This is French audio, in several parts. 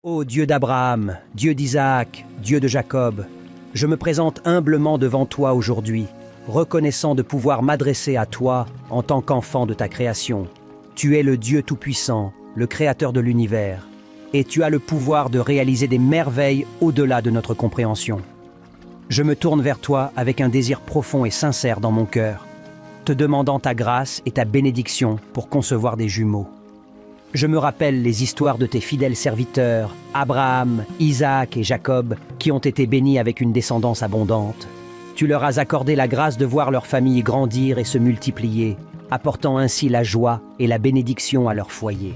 Ô Dieu d'Abraham, Dieu d'Isaac, Dieu de Jacob, je me présente humblement devant toi aujourd'hui, reconnaissant de pouvoir m'adresser à toi en tant qu'enfant de ta création. Tu es le Dieu Tout-Puissant, le Créateur de l'univers, et tu as le pouvoir de réaliser des merveilles au-delà de notre compréhension. Je me tourne vers toi avec un désir profond et sincère dans mon cœur, te demandant ta grâce et ta bénédiction pour concevoir des jumeaux. Je me rappelle les histoires de tes fidèles serviteurs, Abraham, Isaac et Jacob, qui ont été bénis avec une descendance abondante. Tu leur as accordé la grâce de voir leur famille grandir et se multiplier, apportant ainsi la joie et la bénédiction à leur foyer.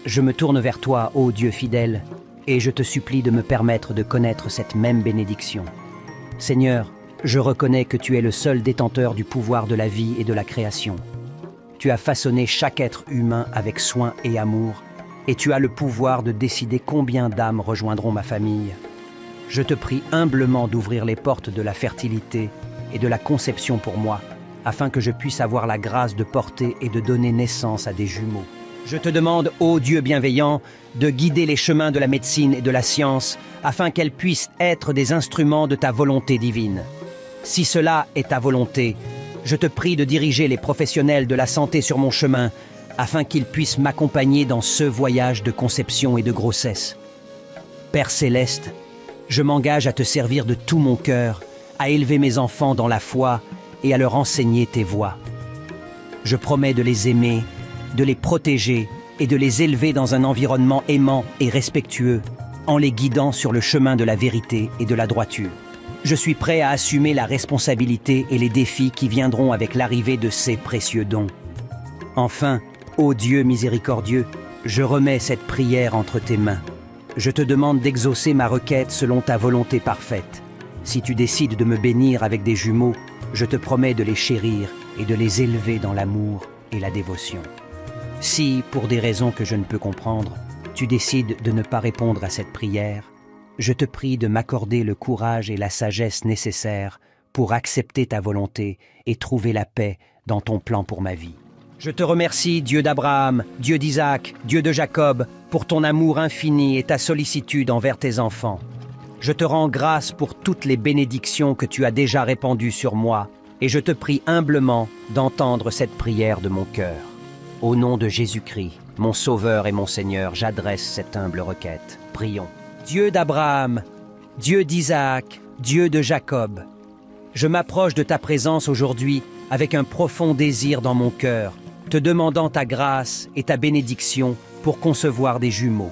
Je me tourne vers toi, ô Dieu fidèle, et je te supplie de me permettre de connaître cette même bénédiction. Seigneur, je reconnais que tu es le seul détenteur du pouvoir de la vie et de la création. Tu as façonné chaque être humain avec soin et amour, et tu as le pouvoir de décider combien d'âmes rejoindront ma famille. Je te prie humblement d'ouvrir les portes de la fertilité et de la conception pour moi, afin que je puisse avoir la grâce de porter et de donner naissance à des jumeaux. Je te demande, ô Dieu bienveillant, de guider les chemins de la médecine et de la science, afin qu'elles puissent être des instruments de ta volonté divine. Si cela est ta volonté, je te prie de diriger les professionnels de la santé sur mon chemin, afin qu'ils puissent m'accompagner dans ce voyage de conception et de grossesse. Père céleste, je m'engage à te servir de tout mon cœur, à élever mes enfants dans la foi et à leur enseigner tes voies. Je promets de les aimer, de les protéger et de les élever dans un environnement aimant et respectueux, en les guidant sur le chemin de la vérité et de la droiture. Je suis prêt à assumer la responsabilité et les défis qui viendront avec l'arrivée de ces précieux dons. Enfin, ô Dieu miséricordieux, je remets cette prière entre tes mains. Je te demande d'exaucer ma requête selon ta volonté parfaite. Si tu décides de me bénir avec des jumeaux, je te promets de les chérir et de les élever dans l'amour et la dévotion. Si, pour des raisons que je ne peux comprendre, tu décides de ne pas répondre à cette prière, je te prie de m'accorder le courage et la sagesse nécessaires pour accepter ta volonté et trouver la paix dans ton plan pour ma vie. Je te remercie, Dieu d'Abraham, Dieu d'Isaac, Dieu de Jacob, pour ton amour infini et ta sollicitude envers tes enfants. Je te rends grâce pour toutes les bénédictions que tu as déjà répandues sur moi, et je te prie humblement d'entendre cette prière de mon cœur. Au nom de Jésus-Christ, mon Sauveur et mon Seigneur, j'adresse cette humble requête. Prions. Dieu d'Abraham, Dieu d'Isaac, Dieu de Jacob, je m'approche de ta présence aujourd'hui avec un profond désir dans mon cœur, te demandant ta grâce et ta bénédiction pour concevoir des jumeaux.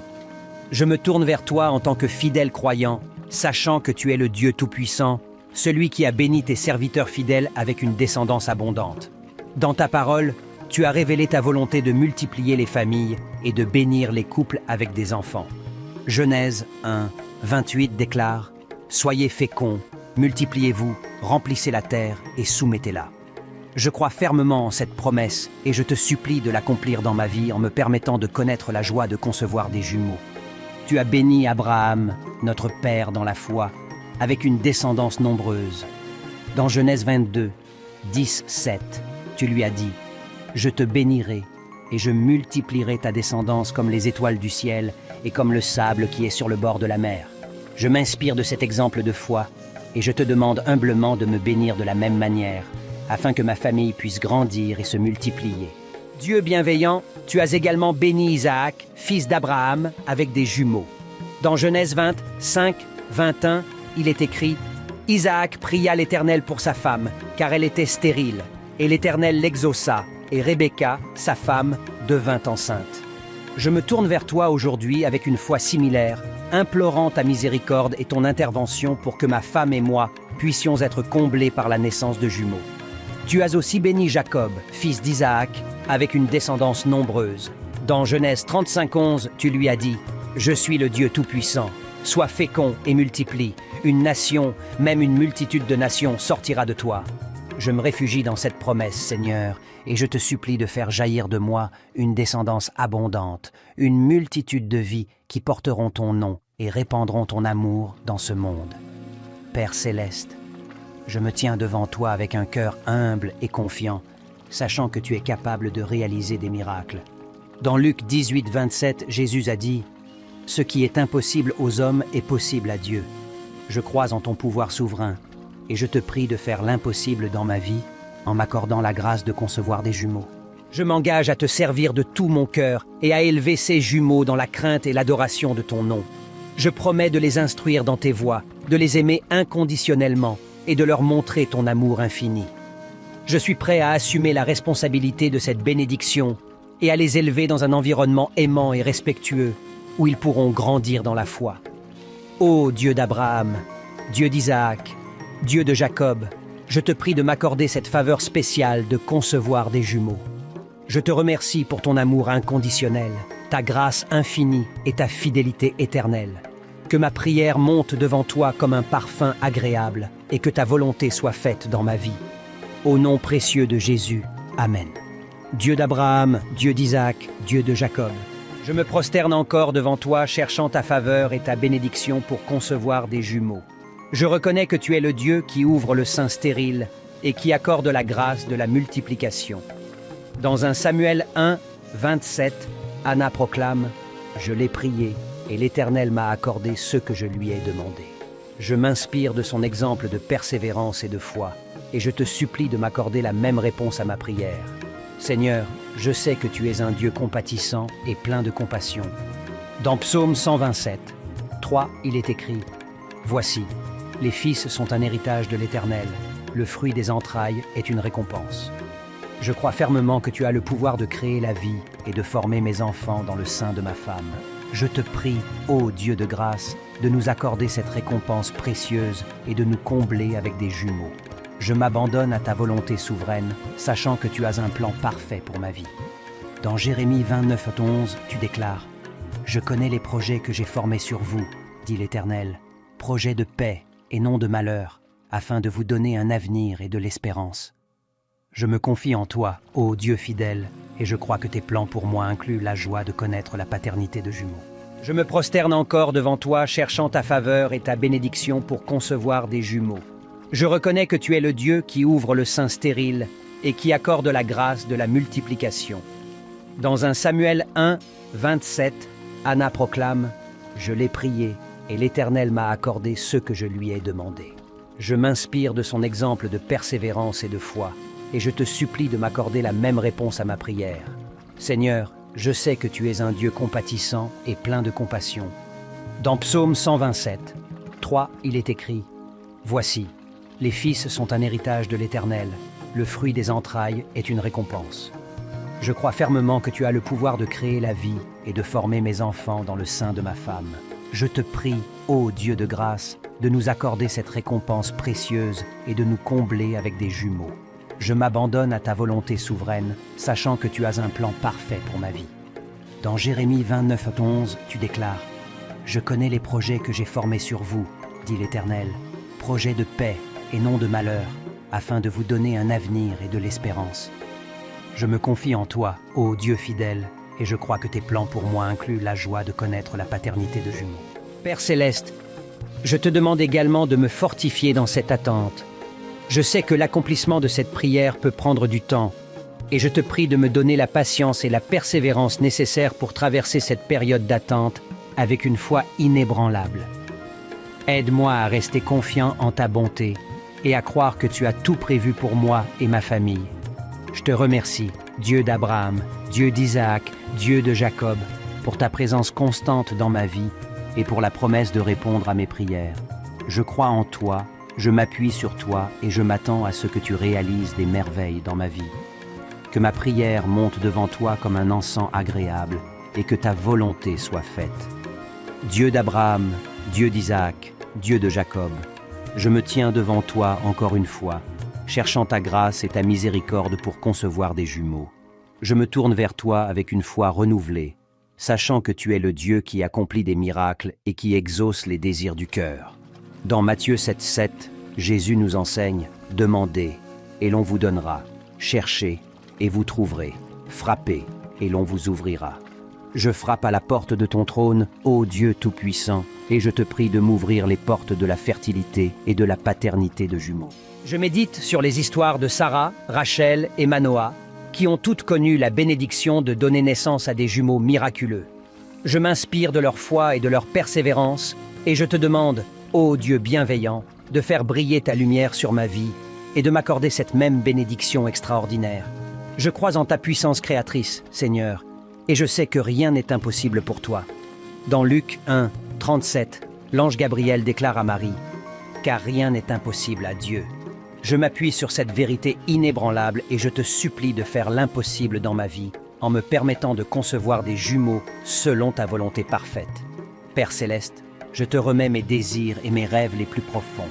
Je me tourne vers toi en tant que fidèle croyant, sachant que tu es le Dieu Tout-Puissant, celui qui a béni tes serviteurs fidèles avec une descendance abondante. Dans ta parole, tu as révélé ta volonté de multiplier les familles et de bénir les couples avec des enfants. Genèse 1, 28 déclare « Soyez féconds, multipliez-vous, remplissez la terre et soumettez-la. » Je crois fermement en cette promesse et je te supplie de l'accomplir dans ma vie en me permettant de connaître la joie de concevoir des jumeaux. Tu as béni Abraham, notre père dans la foi, avec une descendance nombreuse. Dans Genèse 22, 10, 7, tu lui as dit « Je te bénirai et je multiplierai ta descendance comme les étoiles du ciel et comme le sable qui est sur le bord de la mer. » Je m'inspire de cet exemple de foi et je te demande humblement de me bénir de la même manière, afin que ma famille puisse grandir et se multiplier. Dieu bienveillant, tu as également béni Isaac, fils d'Abraham, avec des jumeaux. Dans Genèse 20, 5, 21, il est écrit « Isaac pria l'Éternel pour sa femme, car elle était stérile, et l'Éternel l'exauça, et Rebecca, sa femme, devint enceinte. » Je me tourne vers toi aujourd'hui avec une foi similaire, implorant ta miséricorde et ton intervention pour que ma femme et moi puissions être comblés par la naissance de jumeaux. Tu as aussi béni Jacob, fils d'Isaac, avec une descendance nombreuse. Dans Genèse 35, 11, tu lui as dit « Je suis le Dieu Tout-Puissant, sois fécond et multiplie, une nation, même une multitude de nations sortira de toi. » Je me réfugie dans cette promesse, Seigneur, et je te supplie de faire jaillir de moi une descendance abondante, une multitude de vies qui porteront ton nom et répandront ton amour dans ce monde. Père céleste, je me tiens devant toi avec un cœur humble et confiant, sachant que tu es capable de réaliser des miracles. Dans Luc 18, 27, Jésus a dit « Ce qui est impossible aux hommes est possible à Dieu. Je crois en ton pouvoir souverain, et je te prie de faire l'impossible dans ma vie, en m'accordant la grâce de concevoir des jumeaux. Je m'engage à te servir de tout mon cœur et à élever ces jumeaux dans la crainte et l'adoration de ton nom. Je promets de les instruire dans tes voies, de les aimer inconditionnellement et de leur montrer ton amour infini. Je suis prêt à assumer la responsabilité de cette bénédiction et à les élever dans un environnement aimant et respectueux, où ils pourront grandir dans la foi. Ô Dieu d'Abraham, Dieu d'Isaac, Dieu de Jacob, je te prie de m'accorder cette faveur spéciale de concevoir des jumeaux. Je te remercie pour ton amour inconditionnel, ta grâce infinie et ta fidélité éternelle. Que ma prière monte devant toi comme un parfum agréable et que ta volonté soit faite dans ma vie. Au nom précieux de Jésus, Amen. Dieu d'Abraham, Dieu d'Isaac, Dieu de Jacob, je me prosterne encore devant toi, cherchant ta faveur et ta bénédiction pour concevoir des jumeaux. Je reconnais que tu es le Dieu qui ouvre le sein stérile et qui accorde la grâce de la multiplication. Dans 1 Samuel 1, 27, Anna proclame « Je l'ai prié, et l'Éternel m'a accordé ce que je lui ai demandé. » Je m'inspire de son exemple de persévérance et de foi, et je te supplie de m'accorder la même réponse à ma prière. Seigneur, je sais que tu es un Dieu compatissant et plein de compassion. Dans Psaume 127, 3, il est écrit « Voici, les fils sont un héritage de l'Éternel, le fruit des entrailles est une récompense. » Je crois fermement que tu as le pouvoir de créer la vie et de former mes enfants dans le sein de ma femme. Je te prie, ô Dieu de grâce, de nous accorder cette récompense précieuse et de nous combler avec des jumeaux. Je m'abandonne à ta volonté souveraine, sachant que tu as un plan parfait pour ma vie. Dans Jérémie 29, 11, tu déclares « Je connais les projets que j'ai formés sur vous, dit l'Éternel, projets de paix et non de malheur, afin de vous donner un avenir et de l'espérance. » Je me confie en toi, ô Dieu fidèle, et je crois que tes plans pour moi incluent la joie de connaître la paternité de jumeaux. Je me prosterne encore devant toi, cherchant ta faveur et ta bénédiction pour concevoir des jumeaux. Je reconnais que tu es le Dieu qui ouvre le sein stérile et qui accorde la grâce de la multiplication. Dans 1 Samuel 1, 27, Anna proclame « Je l'ai prié, et l'Éternel m'a accordé ce que je lui ai demandé. » Je m'inspire de son exemple de persévérance et de foi, et je te supplie de m'accorder la même réponse à ma prière. Seigneur, je sais que tu es un Dieu compatissant et plein de compassion. Dans Psaume 127, 3, il est écrit « Voici, les fils sont un héritage de l'Éternel, le fruit des entrailles est une récompense. » Je crois fermement que tu as le pouvoir de créer la vie et de former mes enfants dans le sein de ma femme. Je te prie, ô Dieu de grâce, de nous accorder cette récompense précieuse et de nous combler avec des jumeaux. Je m'abandonne à ta volonté souveraine, sachant que tu as un plan parfait pour ma vie. Dans Jérémie 29, 11, tu déclares « Je connais les projets que j'ai formés sur vous, dit l'Éternel, projets de paix et non de malheur, afin de vous donner un avenir et de l'espérance. » Je me confie en toi, ô Dieu fidèle, et je crois que tes plans pour moi incluent la joie de connaître la paternité de jumeaux. Père céleste, je te demande également de me fortifier dans cette attente. Je sais que l'accomplissement de cette prière peut prendre du temps, et je te prie de me donner la patience et la persévérance nécessaires pour traverser cette période d'attente avec une foi inébranlable. Aide-moi à rester confiant en ta bonté et à croire que tu as tout prévu pour moi et ma famille. Je te remercie, Dieu d'Abraham, Dieu d'Isaac, Dieu de Jacob, pour ta présence constante dans ma vie et pour la promesse de répondre à mes prières. Je crois en toi, je m'appuie sur toi et je m'attends à ce que tu réalises des merveilles dans ma vie. Que ma prière monte devant toi comme un encens agréable et que ta volonté soit faite. Dieu d'Abraham, Dieu d'Isaac, Dieu de Jacob, je me tiens devant toi encore une fois, cherchant ta grâce et ta miséricorde pour concevoir des jumeaux. Je me tourne vers toi avec une foi renouvelée, sachant que tu es le Dieu qui accomplit des miracles et qui exauce les désirs du cœur. Dans Matthieu 7,7, Jésus nous enseigne « Demandez, et l'on vous donnera. Cherchez, et vous trouverez. Frappez, et l'on vous ouvrira. » Je frappe à la porte de ton trône, ô Dieu Tout-Puissant, et je te prie de m'ouvrir les portes de la fertilité et de la paternité de jumeaux. Je médite sur les histoires de Sarah, Rachel et Manoah, qui ont toutes connu la bénédiction de donner naissance à des jumeaux miraculeux. Je m'inspire de leur foi et de leur persévérance, et je te demande, ô Dieu bienveillant, de faire briller ta lumière sur ma vie et de m'accorder cette même bénédiction extraordinaire. Je crois en ta puissance créatrice, Seigneur, et je sais que rien n'est impossible pour toi. Dans Luc 1, 37, l'ange Gabriel déclare à Marie, « Car rien n'est impossible à Dieu. » Je m'appuie sur cette vérité inébranlable et je te supplie de faire l'impossible dans ma vie en me permettant de concevoir des jumeaux selon ta volonté parfaite. Père céleste, je te remets mes désirs et mes rêves les plus profonds.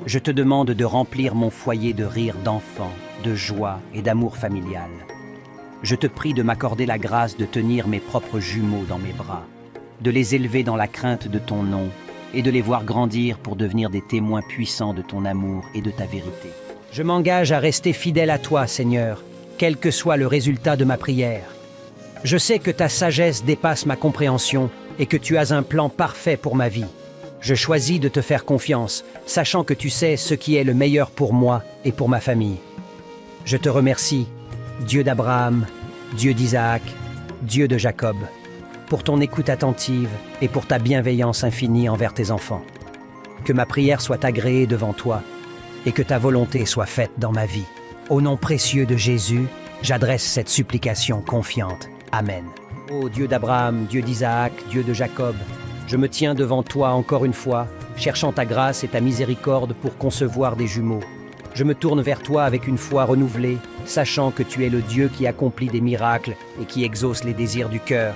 Je te demande de remplir mon foyer de rire d'enfant, de joie et d'amour familial. Je te prie de m'accorder la grâce de tenir mes propres jumeaux dans mes bras, de les élever dans la crainte de ton nom et de les voir grandir pour devenir des témoins puissants de ton amour et de ta vérité. Je m'engage à rester fidèle à toi, Seigneur, quel que soit le résultat de ma prière. Je sais que ta sagesse dépasse ma compréhension et que tu as un plan parfait pour ma vie. Je choisis de te faire confiance, sachant que tu sais ce qui est le meilleur pour moi et pour ma famille. Je te remercie, Dieu d'Abraham, Dieu d'Isaac, Dieu de Jacob, pour ton écoute attentive et pour ta bienveillance infinie envers tes enfants. Que ma prière soit agréée devant toi et que ta volonté soit faite dans ma vie. Au nom précieux de Jésus, j'adresse cette supplication confiante. Amen. Ô Dieu d'Abraham, Dieu d'Isaac, Dieu de Jacob, je me tiens devant toi encore une fois, cherchant ta grâce et ta miséricorde pour concevoir des jumeaux. Je me tourne vers toi avec une foi renouvelée, sachant que tu es le Dieu qui accomplit des miracles et qui exauce les désirs du cœur.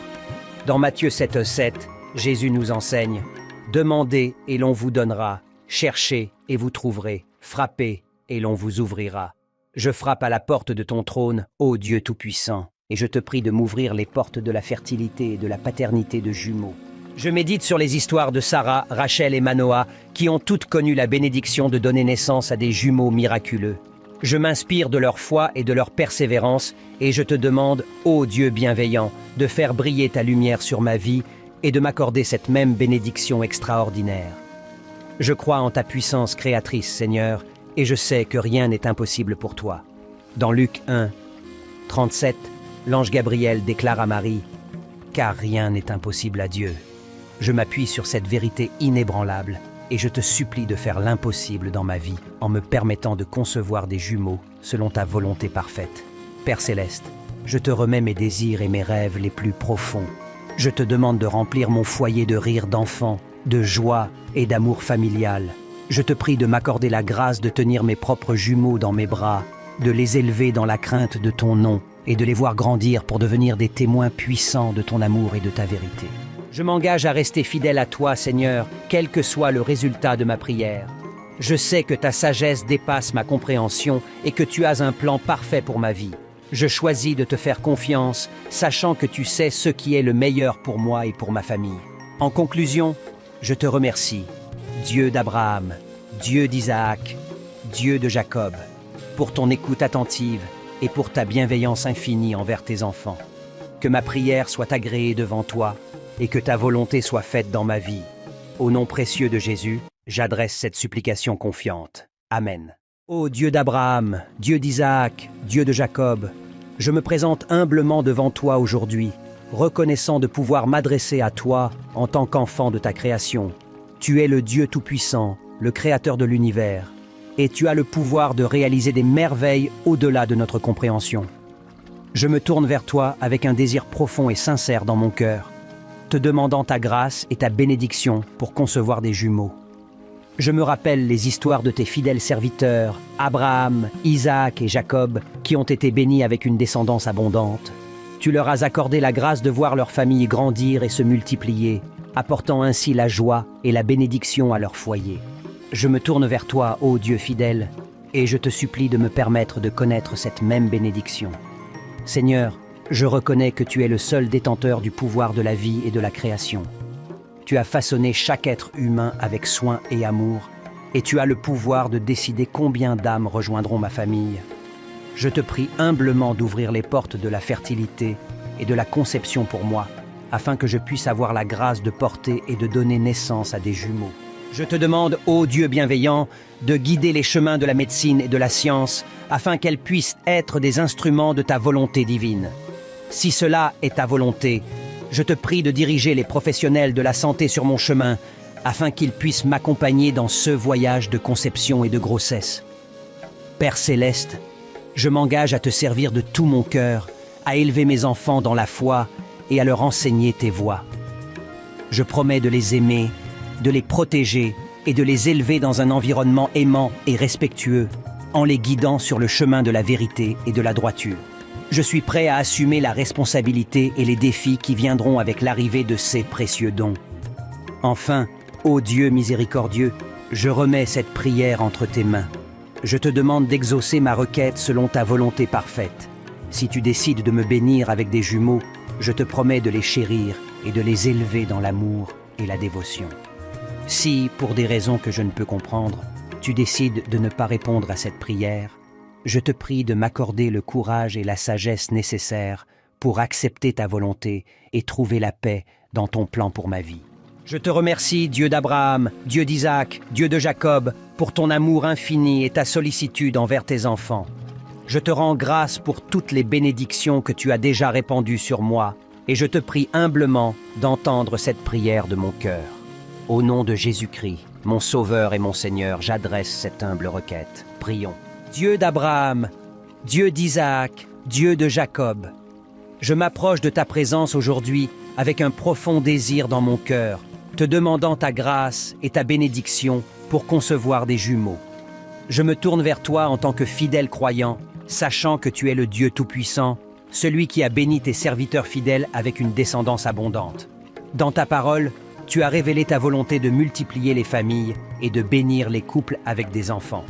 Dans Matthieu 7,7, Jésus nous enseigne « Demandez et l'on vous donnera, cherchez et vous trouverez, frappez et l'on vous ouvrira. » Je frappe à la porte de ton trône, ô Dieu Tout-Puissant, et je te prie de m'ouvrir les portes de la fertilité et de la paternité de jumeaux. Je médite sur les histoires de Sarah, Rachel et Manoah, qui ont toutes connu la bénédiction de donner naissance à des jumeaux miraculeux. Je m'inspire de leur foi et de leur persévérance, et je te demande, ô Dieu bienveillant, de faire briller ta lumière sur ma vie et de m'accorder cette même bénédiction extraordinaire. Je crois en ta puissance créatrice, Seigneur, et je sais que rien n'est impossible pour toi. Dans Luc 1, 37, l'ange Gabriel déclare à Marie, « Car rien n'est impossible à Dieu. » Je m'appuie sur cette vérité inébranlable et je te supplie de faire l'impossible dans ma vie en me permettant de concevoir des jumeaux selon ta volonté parfaite. Père céleste, je te remets mes désirs et mes rêves les plus profonds. Je te demande de remplir mon foyer de rire d'enfant, de joie et d'amour familial. Je te prie de m'accorder la grâce de tenir mes propres jumeaux dans mes bras, de les élever dans la crainte de ton nom et de les voir grandir pour devenir des témoins puissants de ton amour et de ta vérité. Je m'engage à rester fidèle à toi, Seigneur, quel que soit le résultat de ma prière. Je sais que ta sagesse dépasse ma compréhension et que tu as un plan parfait pour ma vie. Je choisis de te faire confiance, sachant que tu sais ce qui est le meilleur pour moi et pour ma famille. En conclusion, je te remercie, Dieu d'Abraham, Dieu d'Isaac, Dieu de Jacob, pour ton écoute attentive et pour ta bienveillance infinie envers tes enfants. Que ma prière soit agréée devant toi et que ta volonté soit faite dans ma vie. Au nom précieux de Jésus, j'adresse cette supplication confiante. Amen. Ô Dieu d'Abraham, Dieu d'Isaac, Dieu de Jacob, je me présente humblement devant toi aujourd'hui, reconnaissant de pouvoir m'adresser à toi en tant qu'enfant de ta création. Tu es le Dieu Tout-Puissant, le Créateur de l'univers, et tu as le pouvoir de réaliser des merveilles au-delà de notre compréhension. Je me tourne vers toi avec un désir profond et sincère dans mon cœur, te demandant ta grâce et ta bénédiction pour concevoir des jumeaux. Je me rappelle les histoires de tes fidèles serviteurs, Abraham, Isaac et Jacob, qui ont été bénis avec une descendance abondante. Tu leur as accordé la grâce de voir leur famille grandir et se multiplier, apportant ainsi la joie et la bénédiction à leur foyer. Je me tourne vers toi, ô Dieu fidèle, et je te supplie de me permettre de connaître cette même bénédiction. Seigneur, je reconnais que tu es le seul détenteur du pouvoir de la vie et de la création. Tu as façonné chaque être humain avec soin et amour, et tu as le pouvoir de décider combien d'âmes rejoindront ma famille. Je te prie humblement d'ouvrir les portes de la fertilité et de la conception pour moi, afin que je puisse avoir la grâce de porter et de donner naissance à des jumeaux. Je te demande, ô Dieu bienveillant, de guider les chemins de la médecine et de la science, afin qu'elles puissent être des instruments de ta volonté divine. Si cela est ta volonté, Je te prie de diriger les professionnels de la santé sur mon chemin, afin qu'ils puissent m'accompagner dans ce voyage de conception et de grossesse. Père céleste, je m'engage à te servir de tout mon cœur, à élever mes enfants dans la foi et à leur enseigner tes voies. Je promets de les aimer, de les protéger et de les élever dans un environnement aimant et respectueux, en les guidant sur le chemin de la vérité et de la droiture. Je suis prêt à assumer la responsabilité et les défis qui viendront avec l'arrivée de ces précieux dons. Enfin, ô Dieu miséricordieux, je remets cette prière entre tes mains. Je te demande d'exaucer ma requête selon ta volonté parfaite. Si tu décides de me bénir avec des jumeaux, je te promets de les chérir et de les élever dans l'amour et la dévotion. Si, pour des raisons que je ne peux comprendre, tu décides de ne pas répondre à cette prière, je te prie de m'accorder le courage et la sagesse nécessaires pour accepter ta volonté et trouver la paix dans ton plan pour ma vie. Je te remercie, Dieu d'Abraham, Dieu d'Isaac, Dieu de Jacob, pour ton amour infini et ta sollicitude envers tes enfants. Je te rends grâce pour toutes les bénédictions que tu as déjà répandues sur moi, et je te prie humblement d'entendre cette prière de mon cœur. Au nom de Jésus-Christ, mon Sauveur et mon Seigneur, j'adresse cette humble requête. Prions. Dieu d'Abraham, Dieu d'Isaac, Dieu de Jacob, je m'approche de ta présence aujourd'hui avec un profond désir dans mon cœur, te demandant ta grâce et ta bénédiction pour concevoir des jumeaux. Je me tourne vers toi en tant que fidèle croyant, sachant que tu es le Dieu Tout-Puissant, celui qui a béni tes serviteurs fidèles avec une descendance abondante. Dans ta parole, tu as révélé ta volonté de multiplier les familles et de bénir les couples avec des enfants.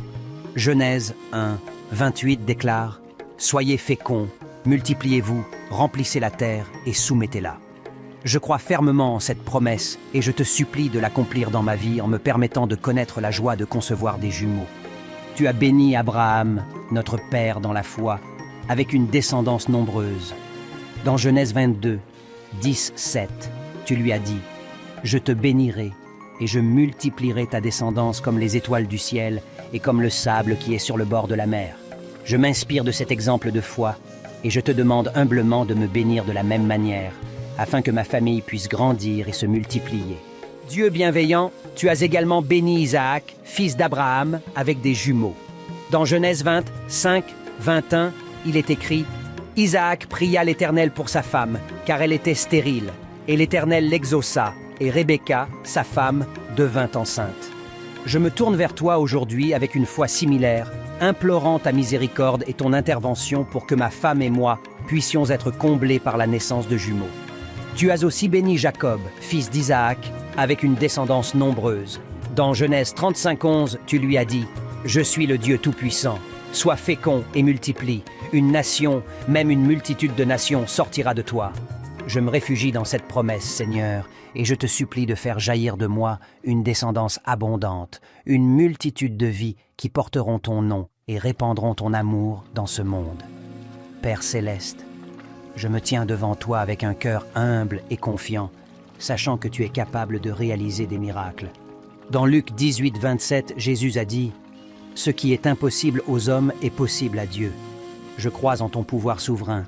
Genèse 1, 28 déclare « Soyez féconds, multipliez-vous, remplissez la terre et soumettez-la ». Je crois fermement en cette promesse et je te supplie de l'accomplir dans ma vie en me permettant de connaître la joie de concevoir des jumeaux. Tu as béni Abraham, notre père dans la foi, avec une descendance nombreuse. Dans Genèse 22, 10, 7, tu lui as dit « Je te bénirai et je multiplierai ta descendance comme les étoiles du ciel et comme le sable qui est sur le bord de la mer. » Je m'inspire de cet exemple de foi et je te demande humblement de me bénir de la même manière, afin que ma famille puisse grandir et se multiplier. Dieu bienveillant, tu as également béni Isaac, fils d'Abraham, avec des jumeaux. Dans Genèse 20, 5, 21, il est écrit « Isaac pria l'Éternel pour sa femme, car elle était stérile, et l'Éternel l'exauça, et Rebecca, sa femme, devint enceinte. » Je me tourne vers toi aujourd'hui avec une foi similaire, implorant ta miséricorde et ton intervention pour que ma femme et moi puissions être comblés par la naissance de jumeaux. Tu as aussi béni Jacob, fils d'Isaac, avec une descendance nombreuse. Dans Genèse 35, 11, tu lui as dit « Je suis le Dieu Tout-Puissant, sois fécond et multiplie. Une nation, même une multitude de nations, sortira de toi. » Je me réfugie dans cette promesse, Seigneur, et je te supplie de faire jaillir de moi une descendance abondante, une multitude de vies qui porteront ton nom et répandront ton amour dans ce monde. Père céleste, je me tiens devant toi avec un cœur humble et confiant, sachant que tu es capable de réaliser des miracles. Dans Luc 18, 27, Jésus a dit « Ce qui est impossible aux hommes est possible à Dieu. Je crois en ton pouvoir souverain,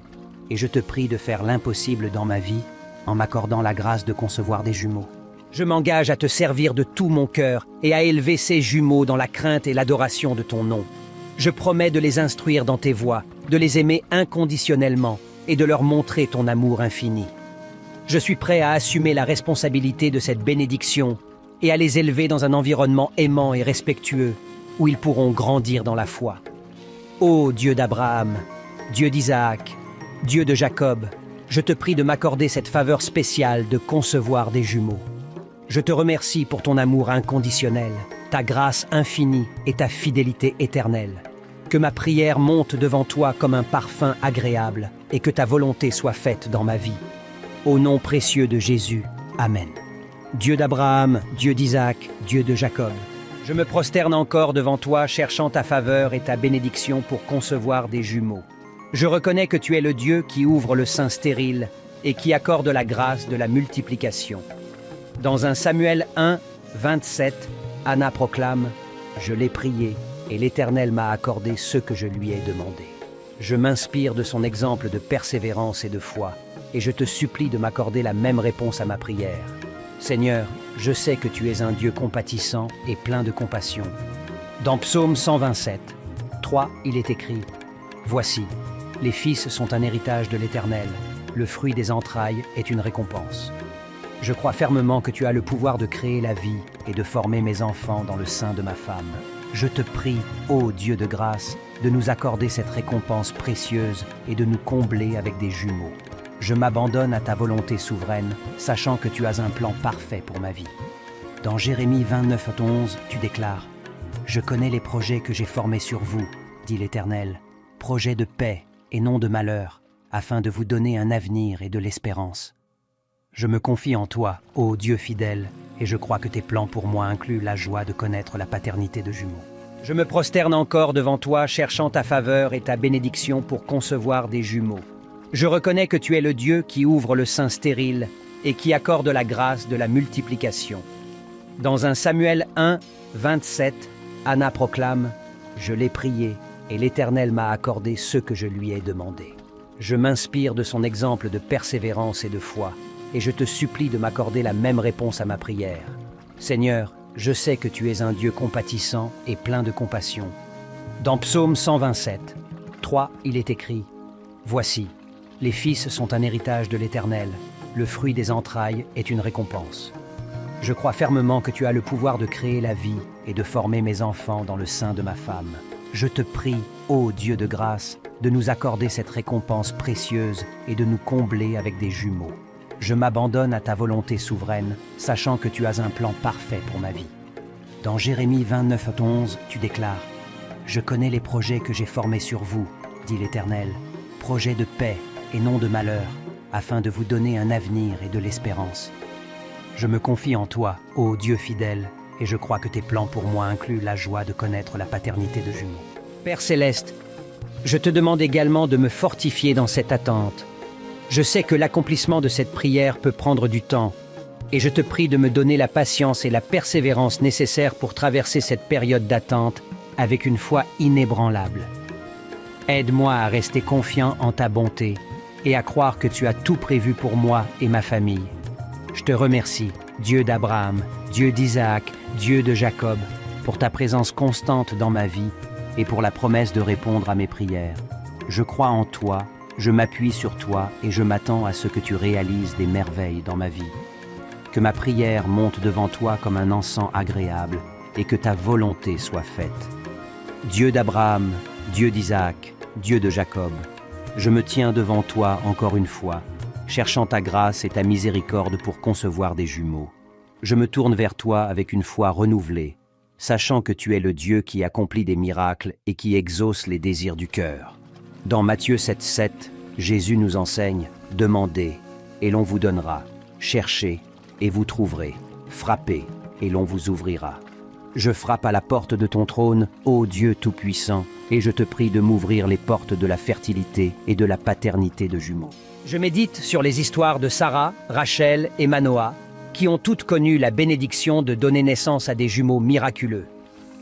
et je te prie de faire l'impossible dans ma vie en m'accordant la grâce de concevoir des jumeaux. Je m'engage à te servir de tout mon cœur et à élever ces jumeaux dans la crainte et l'adoration de ton nom. Je promets de les instruire dans tes voies, de les aimer inconditionnellement et de leur montrer ton amour infini. Je suis prêt à assumer la responsabilité de cette bénédiction et à les élever dans un environnement aimant et respectueux où ils pourront grandir dans la foi. Ô Dieu d'Abraham, Dieu d'Isaac, Dieu de Jacob, je te prie de m'accorder cette faveur spéciale de concevoir des jumeaux. Je te remercie pour ton amour inconditionnel, ta grâce infinie et ta fidélité éternelle. Que ma prière monte devant toi comme un parfum agréable et que ta volonté soit faite dans ma vie. Au nom précieux de Jésus, Amen. Dieu d'Abraham, Dieu d'Isaac, Dieu de Jacob, je me prosterne encore devant toi cherchant ta faveur et ta bénédiction pour concevoir des jumeaux. Je reconnais que tu es le Dieu qui ouvre le sein stérile et qui accorde la grâce de la multiplication. Dans 1 Samuel 1, 27, Anna proclame « Je l'ai prié et l'Éternel m'a accordé ce que je lui ai demandé. » Je m'inspire de son exemple de persévérance et de foi, et je te supplie de m'accorder la même réponse à ma prière. Seigneur, je sais que tu es un Dieu compatissant et plein de compassion. Dans Psaume 127, 3, il est écrit « Voici, les fils sont un héritage de l'Éternel, le fruit des entrailles est une récompense. » Je crois fermement que tu as le pouvoir de créer la vie et de former mes enfants dans le sein de ma femme. Je te prie, ô Dieu de grâce, de nous accorder cette récompense précieuse et de nous combler avec des jumeaux. Je m'abandonne à ta volonté souveraine, sachant que tu as un plan parfait pour ma vie. Dans Jérémie 29:11, tu déclares « Je connais les projets que j'ai formés sur vous, dit l'Éternel, projets de paix et non de malheur, afin de vous donner un avenir et de l'espérance. » Je me confie en toi, ô Dieu fidèle, et je crois que tes plans pour moi incluent la joie de connaître la paternité de jumeaux. Je me prosterne encore devant toi, cherchant ta faveur et ta bénédiction pour concevoir des jumeaux. Je reconnais que tu es le Dieu qui ouvre le sein stérile et qui accorde la grâce de la multiplication. Dans 1 Samuel 1, 27, Anna proclame « Je l'ai prié et l'Éternel m'a accordé ce que je lui ai demandé. » Je m'inspire de son exemple de persévérance et de foi, et je te supplie de m'accorder la même réponse à ma prière. Seigneur, je sais que tu es un Dieu compatissant et plein de compassion. Dans Psaume 127, 3, il est écrit « Voici, les fils sont un héritage de l'Éternel, le fruit des entrailles est une récompense. » Je crois fermement que tu as le pouvoir de créer la vie et de former mes enfants dans le sein de ma femme. Je te prie, ô Dieu de grâce, de nous accorder cette récompense précieuse et de nous combler avec des jumeaux. Je m'abandonne à ta volonté souveraine, sachant que tu as un plan parfait pour ma vie. Dans Jérémie 29:11, tu déclares « Je connais les projets que j'ai formés sur vous, dit l'Éternel, projets de paix et non de malheur, afin de vous donner un avenir et de l'espérance. » Je me confie en toi, ô Dieu fidèle, et je crois que tes plans pour moi incluent la joie de connaître la paternité de jumeaux. Père céleste, je te demande également de me fortifier dans cette attente. Je sais que l'accomplissement de cette prière peut prendre du temps, et je te prie de me donner la patience et la persévérance nécessaires pour traverser cette période d'attente avec une foi inébranlable. Aide-moi à rester confiant en ta bonté et à croire que tu as tout prévu pour moi et ma famille. Je te remercie, Dieu d'Abraham, Dieu d'Isaac, Dieu de Jacob, pour ta présence constante dans ma vie et pour la promesse de répondre à mes prières. Je crois en toi, je m'appuie sur toi et je m'attends à ce que tu réalises des merveilles dans ma vie. Que ma prière monte devant toi comme un encens agréable et que ta volonté soit faite. Dieu d'Abraham, Dieu d'Isaac, Dieu de Jacob, je me tiens devant toi encore une fois, cherchant ta grâce et ta miséricorde pour concevoir des jumeaux. Je me tourne vers toi avec une foi renouvelée, sachant que tu es le Dieu qui accomplit des miracles et qui exauce les désirs du cœur. Dans Matthieu 7,7, Jésus nous enseigne « Demandez, et l'on vous donnera. Cherchez, et vous trouverez. Frappez, et l'on vous ouvrira. » Je frappe à la porte de ton trône, ô Dieu Tout-Puissant, et je te prie de m'ouvrir les portes de la fertilité et de la paternité de jumeaux. Je médite sur les histoires de Sarah, Rachel et Manoah, qui ont toutes connu la bénédiction de donner naissance à des jumeaux miraculeux.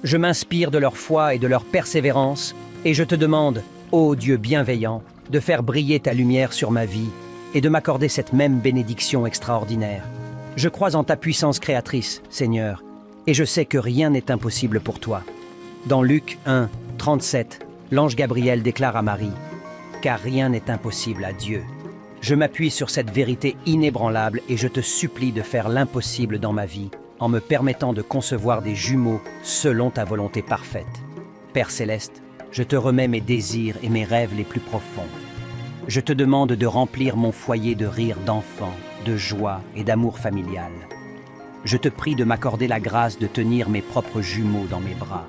Je m'inspire de leur foi et de leur persévérance, et je te demande, ô Dieu bienveillant, de faire briller ta lumière sur ma vie et de m'accorder cette même bénédiction extraordinaire. Je crois en ta puissance créatrice, Seigneur, et je sais que rien n'est impossible pour toi. Dans Luc 1, 37, l'ange Gabriel déclare à Marie « Car rien n'est impossible à Dieu. » Je m'appuie sur cette vérité inébranlable et je te supplie de faire l'impossible dans ma vie en me permettant de concevoir des jumeaux selon ta volonté parfaite. Père céleste, je te remets mes désirs et mes rêves les plus profonds. Je te demande de remplir mon foyer de rire d'enfants, de joie et d'amour familial. Je te prie de m'accorder la grâce de tenir mes propres jumeaux dans mes bras,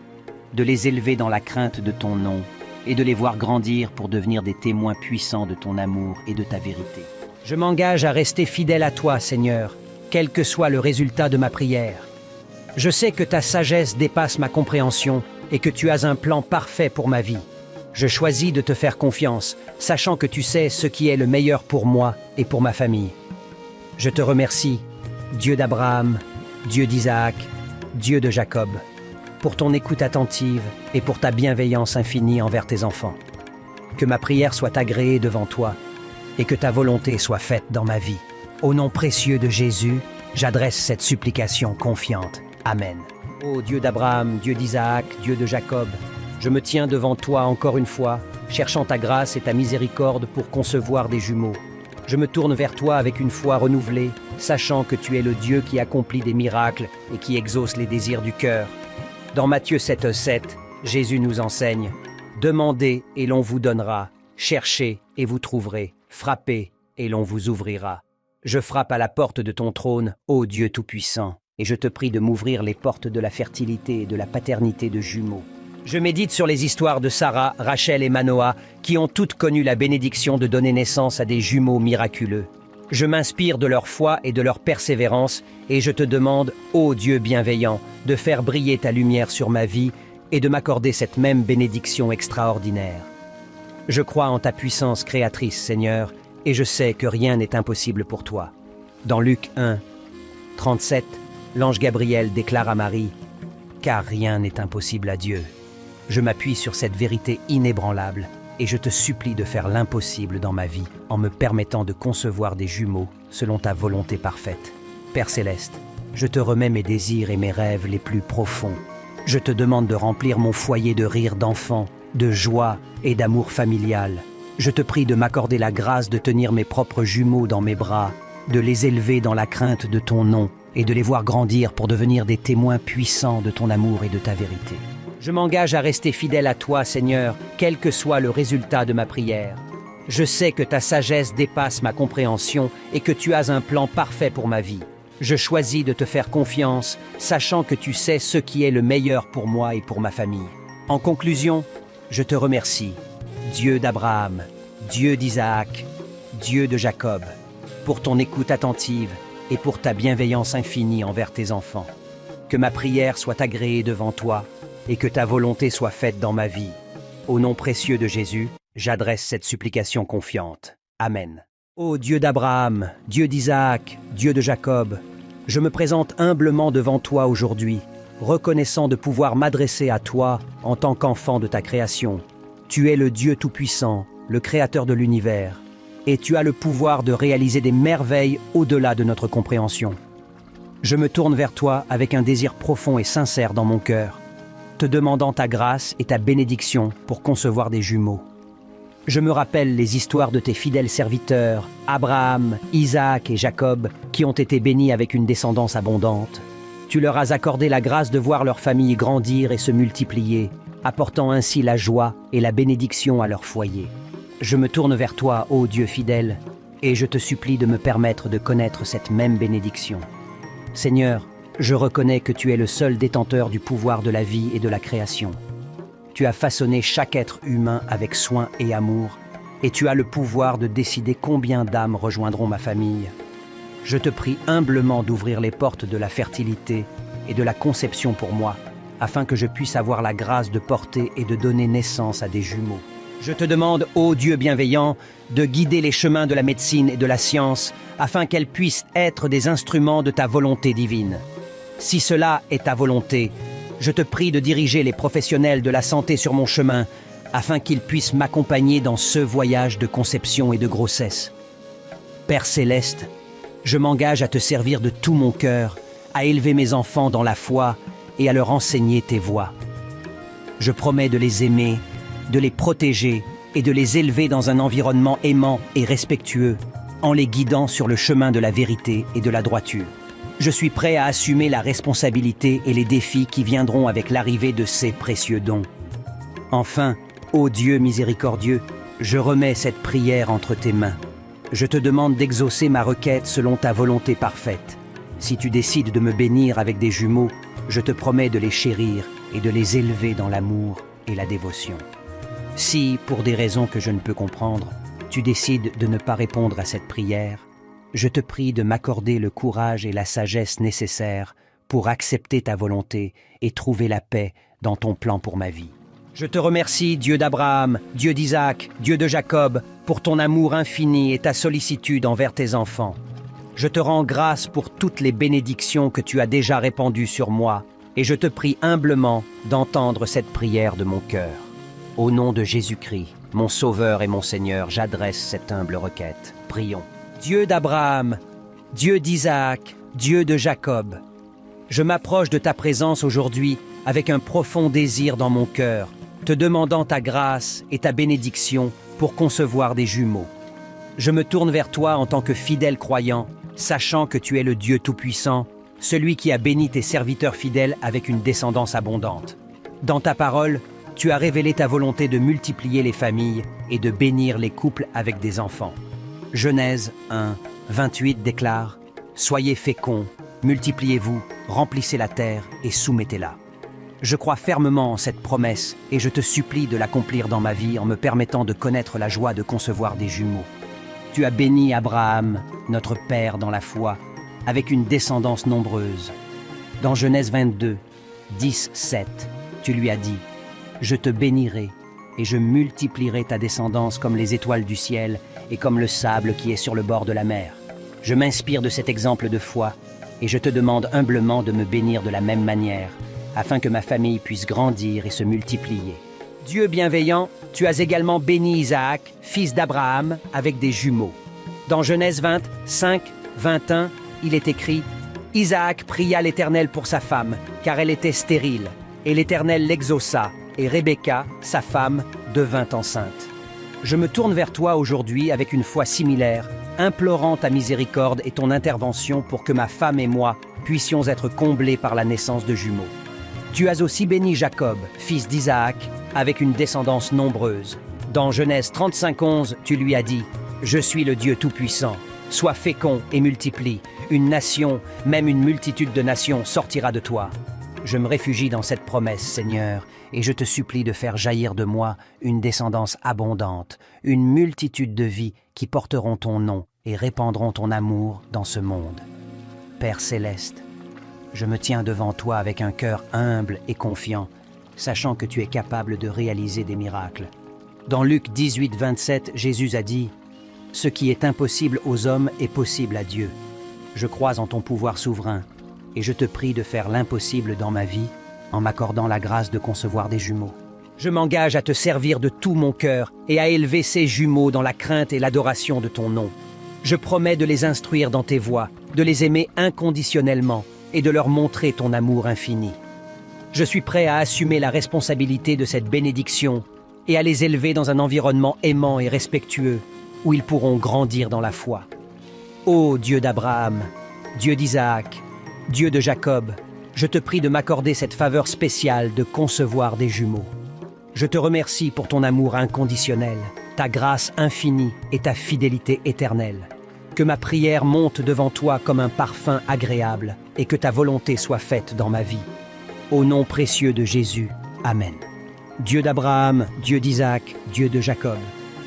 de les élever dans la crainte de ton nom et de les voir grandir pour devenir des témoins puissants de ton amour et de ta vérité. Je m'engage à rester fidèle à toi, Seigneur, quel que soit le résultat de ma prière. Je sais que ta sagesse dépasse ma compréhension et que tu as un plan parfait pour ma vie. Je choisis de te faire confiance, sachant que tu sais ce qui est le meilleur pour moi et pour ma famille. Je te remercie, Dieu d'Abraham, Dieu d'Isaac, Dieu de Jacob, pour ton écoute attentive et pour ta bienveillance infinie envers tes enfants. Que ma prière soit agréée devant toi et que ta volonté soit faite dans ma vie. Au nom précieux de Jésus, j'adresse cette supplication confiante. Amen. Ô Dieu d'Abraham, Dieu d'Isaac, Dieu de Jacob, je me tiens devant toi encore une fois, cherchant ta grâce et ta miséricorde pour concevoir des jumeaux. Je me tourne vers toi avec une foi renouvelée, sachant que tu es le Dieu qui accomplit des miracles et qui exauce les désirs du cœur. Dans Matthieu 7,7, Jésus nous enseigne « Demandez et l'on vous donnera, cherchez et vous trouverez, frappez et l'on vous ouvrira. Je frappe à la porte de ton trône, ô Dieu Tout-Puissant, et je te prie de m'ouvrir les portes de la fertilité et de la paternité de jumeaux. Je médite sur les histoires de Sarah, Rachel et Manoah, qui ont toutes connu la bénédiction de donner naissance à des jumeaux miraculeux. Je m'inspire de leur foi et de leur persévérance, et je te demande, ô Dieu bienveillant, de faire briller ta lumière sur ma vie et de m'accorder cette même bénédiction extraordinaire. Je crois en ta puissance créatrice, Seigneur, et je sais que rien n'est impossible pour toi. Dans Luc 1, 37, l'ange Gabriel déclare à Marie « Car rien n'est impossible à Dieu ». Je m'appuie sur cette vérité inébranlable et je te supplie de faire l'impossible dans ma vie en me permettant de concevoir des jumeaux selon ta volonté parfaite. Père Céleste, je te remets mes désirs et mes rêves les plus profonds. Je te demande de remplir mon foyer de rire d'enfant, de joie et d'amour familial. Je te prie de m'accorder la grâce de tenir mes propres jumeaux dans mes bras, de les élever dans la crainte de ton nom et de les voir grandir pour devenir des témoins puissants de ton amour et de ta vérité. Je m'engage à rester fidèle à toi, Seigneur, quel que soit le résultat de ma prière. Je sais que ta sagesse dépasse ma compréhension et que tu as un plan parfait pour ma vie. Je choisis de te faire confiance, sachant que tu sais ce qui est le meilleur pour moi et pour ma famille. En conclusion, je te remercie, Dieu d'Abraham, Dieu d'Isaac, Dieu de Jacob, pour ton écoute attentive et pour ta bienveillance infinie envers tes enfants. Que ma prière soit agréée devant toi et que ta volonté soit faite dans ma vie. Au nom précieux de Jésus, j'adresse cette supplication confiante. Amen. Ô Dieu d'Abraham, Dieu d'Isaac, Dieu de Jacob, je me présente humblement devant toi aujourd'hui, reconnaissant de pouvoir m'adresser à toi en tant qu'enfant de ta création. Tu es le Dieu Tout-Puissant, le Créateur de l'univers, et tu as le pouvoir de réaliser des merveilles au-delà de notre compréhension. Je me tourne vers toi avec un désir profond et sincère dans mon cœur, te demandant ta grâce et ta bénédiction pour concevoir des jumeaux. Je me rappelle les histoires de tes fidèles serviteurs, Abraham, Isaac et Jacob, qui ont été bénis avec une descendance abondante. Tu leur as accordé la grâce de voir leur famille grandir et se multiplier, apportant ainsi la joie et la bénédiction à leur foyer. Je me tourne vers toi, ô Dieu fidèle, et je te supplie de me permettre de connaître cette même bénédiction. Seigneur, je reconnais que tu es le seul détenteur du pouvoir de la vie et de la création. Tu as façonné chaque être humain avec soin et amour, et tu as le pouvoir de décider combien d'âmes rejoindront ma famille. Je te prie humblement d'ouvrir les portes de la fertilité et de la conception pour moi, afin que je puisse avoir la grâce de porter et de donner naissance à des jumeaux. Je te demande, ô Dieu bienveillant, de guider les chemins de la médecine et de la science, afin qu'elles puissent être des instruments de ta volonté divine. Si cela est ta volonté, je te prie de diriger les professionnels de la santé sur mon chemin, afin qu'ils puissent m'accompagner dans ce voyage de conception et de grossesse. Père Céleste, je m'engage à te servir de tout mon cœur, à élever mes enfants dans la foi et à leur enseigner tes voies. Je promets de les aimer, de les protéger et de les élever dans un environnement aimant et respectueux, en les guidant sur le chemin de la vérité et de la droiture. Je suis prêt à assumer la responsabilité et les défis qui viendront avec l'arrivée de ces précieux dons. Enfin, ô Dieu miséricordieux, je remets cette prière entre tes mains. Je te demande d'exaucer ma requête selon ta volonté parfaite. Si tu décides de me bénir avec des jumeaux, je te promets de les chérir et de les élever dans l'amour et la dévotion. Si, pour des raisons que je ne peux comprendre, tu décides de ne pas répondre à cette prière, je te prie de m'accorder le courage et la sagesse nécessaires pour accepter ta volonté et trouver la paix dans ton plan pour ma vie. Je te remercie, Dieu d'Abraham, Dieu d'Isaac, Dieu de Jacob, pour ton amour infini et ta sollicitude envers tes enfants. Je te rends grâce pour toutes les bénédictions que tu as déjà répandues sur moi, et je te prie humblement d'entendre cette prière de mon cœur. Au nom de Jésus-Christ, Mon Sauveur et mon Seigneur, j'adresse cette humble requête. Prions. Dieu d'Abraham, Dieu d'Isaac, Dieu de Jacob, je m'approche de ta présence aujourd'hui avec un profond désir dans mon cœur, te demandant ta grâce et ta bénédiction pour concevoir des jumeaux. Je me tourne vers toi en tant que fidèle croyant, sachant que tu es le Dieu Tout-Puissant, celui qui a béni tes serviteurs fidèles avec une descendance abondante. Dans ta parole, tu as révélé ta volonté de multiplier les familles et de bénir les couples avec des enfants. Genèse 1, 28 déclare « Soyez féconds, multipliez-vous, remplissez la terre et soumettez-la. » Je crois fermement en cette promesse et je te supplie de l'accomplir dans ma vie en me permettant de connaître la joie de concevoir des jumeaux. Tu as béni Abraham, notre père dans la foi, avec une descendance nombreuse. Dans Genèse 22, 10, 7, tu lui as dit « Je te bénirai et je multiplierai ta descendance comme les étoiles du ciel et comme le sable qui est sur le bord de la mer. » Je m'inspire de cet exemple de foi et je te demande humblement de me bénir de la même manière, afin que ma famille puisse grandir et se multiplier. Dieu bienveillant, tu as également béni Isaac, fils d'Abraham, avec des jumeaux. Dans Genèse 20, 5, 21, il est écrit « Isaac pria l'Éternel pour sa femme, car elle était stérile, et l'Éternel l'exauça, et Rebecca, sa femme, devint enceinte. » Je me tourne vers toi aujourd'hui avec une foi similaire, implorant ta miséricorde et ton intervention pour que ma femme et moi puissions être comblés par la naissance de jumeaux. Tu as aussi béni Jacob, fils d'Isaac, avec une descendance nombreuse. Dans Genèse 35:11, tu lui as dit « Je suis le Dieu Tout-Puissant, sois fécond et multiplie, une nation, même une multitude de nations sortira de toi. » Je me réfugie dans cette promesse, Seigneur, et je te supplie de faire jaillir de moi une descendance abondante, une multitude de vies qui porteront ton nom et répandront ton amour dans ce monde. Père céleste, je me tiens devant toi avec un cœur humble et confiant, sachant que tu es capable de réaliser des miracles. Dans Luc 18, 27, Jésus a dit « Ce qui est impossible aux hommes est possible à Dieu. Je crois en ton pouvoir souverain, et je te prie de faire l'impossible dans ma vie en m'accordant la grâce de concevoir des jumeaux. Je m'engage à te servir de tout mon cœur et à élever ces jumeaux dans la crainte et l'adoration de ton nom. Je promets de les instruire dans tes voies, de les aimer inconditionnellement et de leur montrer ton amour infini. Je suis prêt à assumer la responsabilité de cette bénédiction et à les élever dans un environnement aimant et respectueux où ils pourront grandir dans la foi. Ô Dieu d'Abraham, Dieu d'Isaac, Dieu de Jacob, je te prie de m'accorder cette faveur spéciale de concevoir des jumeaux. Je te remercie pour ton amour inconditionnel, ta grâce infinie et ta fidélité éternelle. Que ma prière monte devant toi comme un parfum agréable et que ta volonté soit faite dans ma vie. Au nom précieux de Jésus, Amen. Dieu d'Abraham, Dieu d'Isaac, Dieu de Jacob,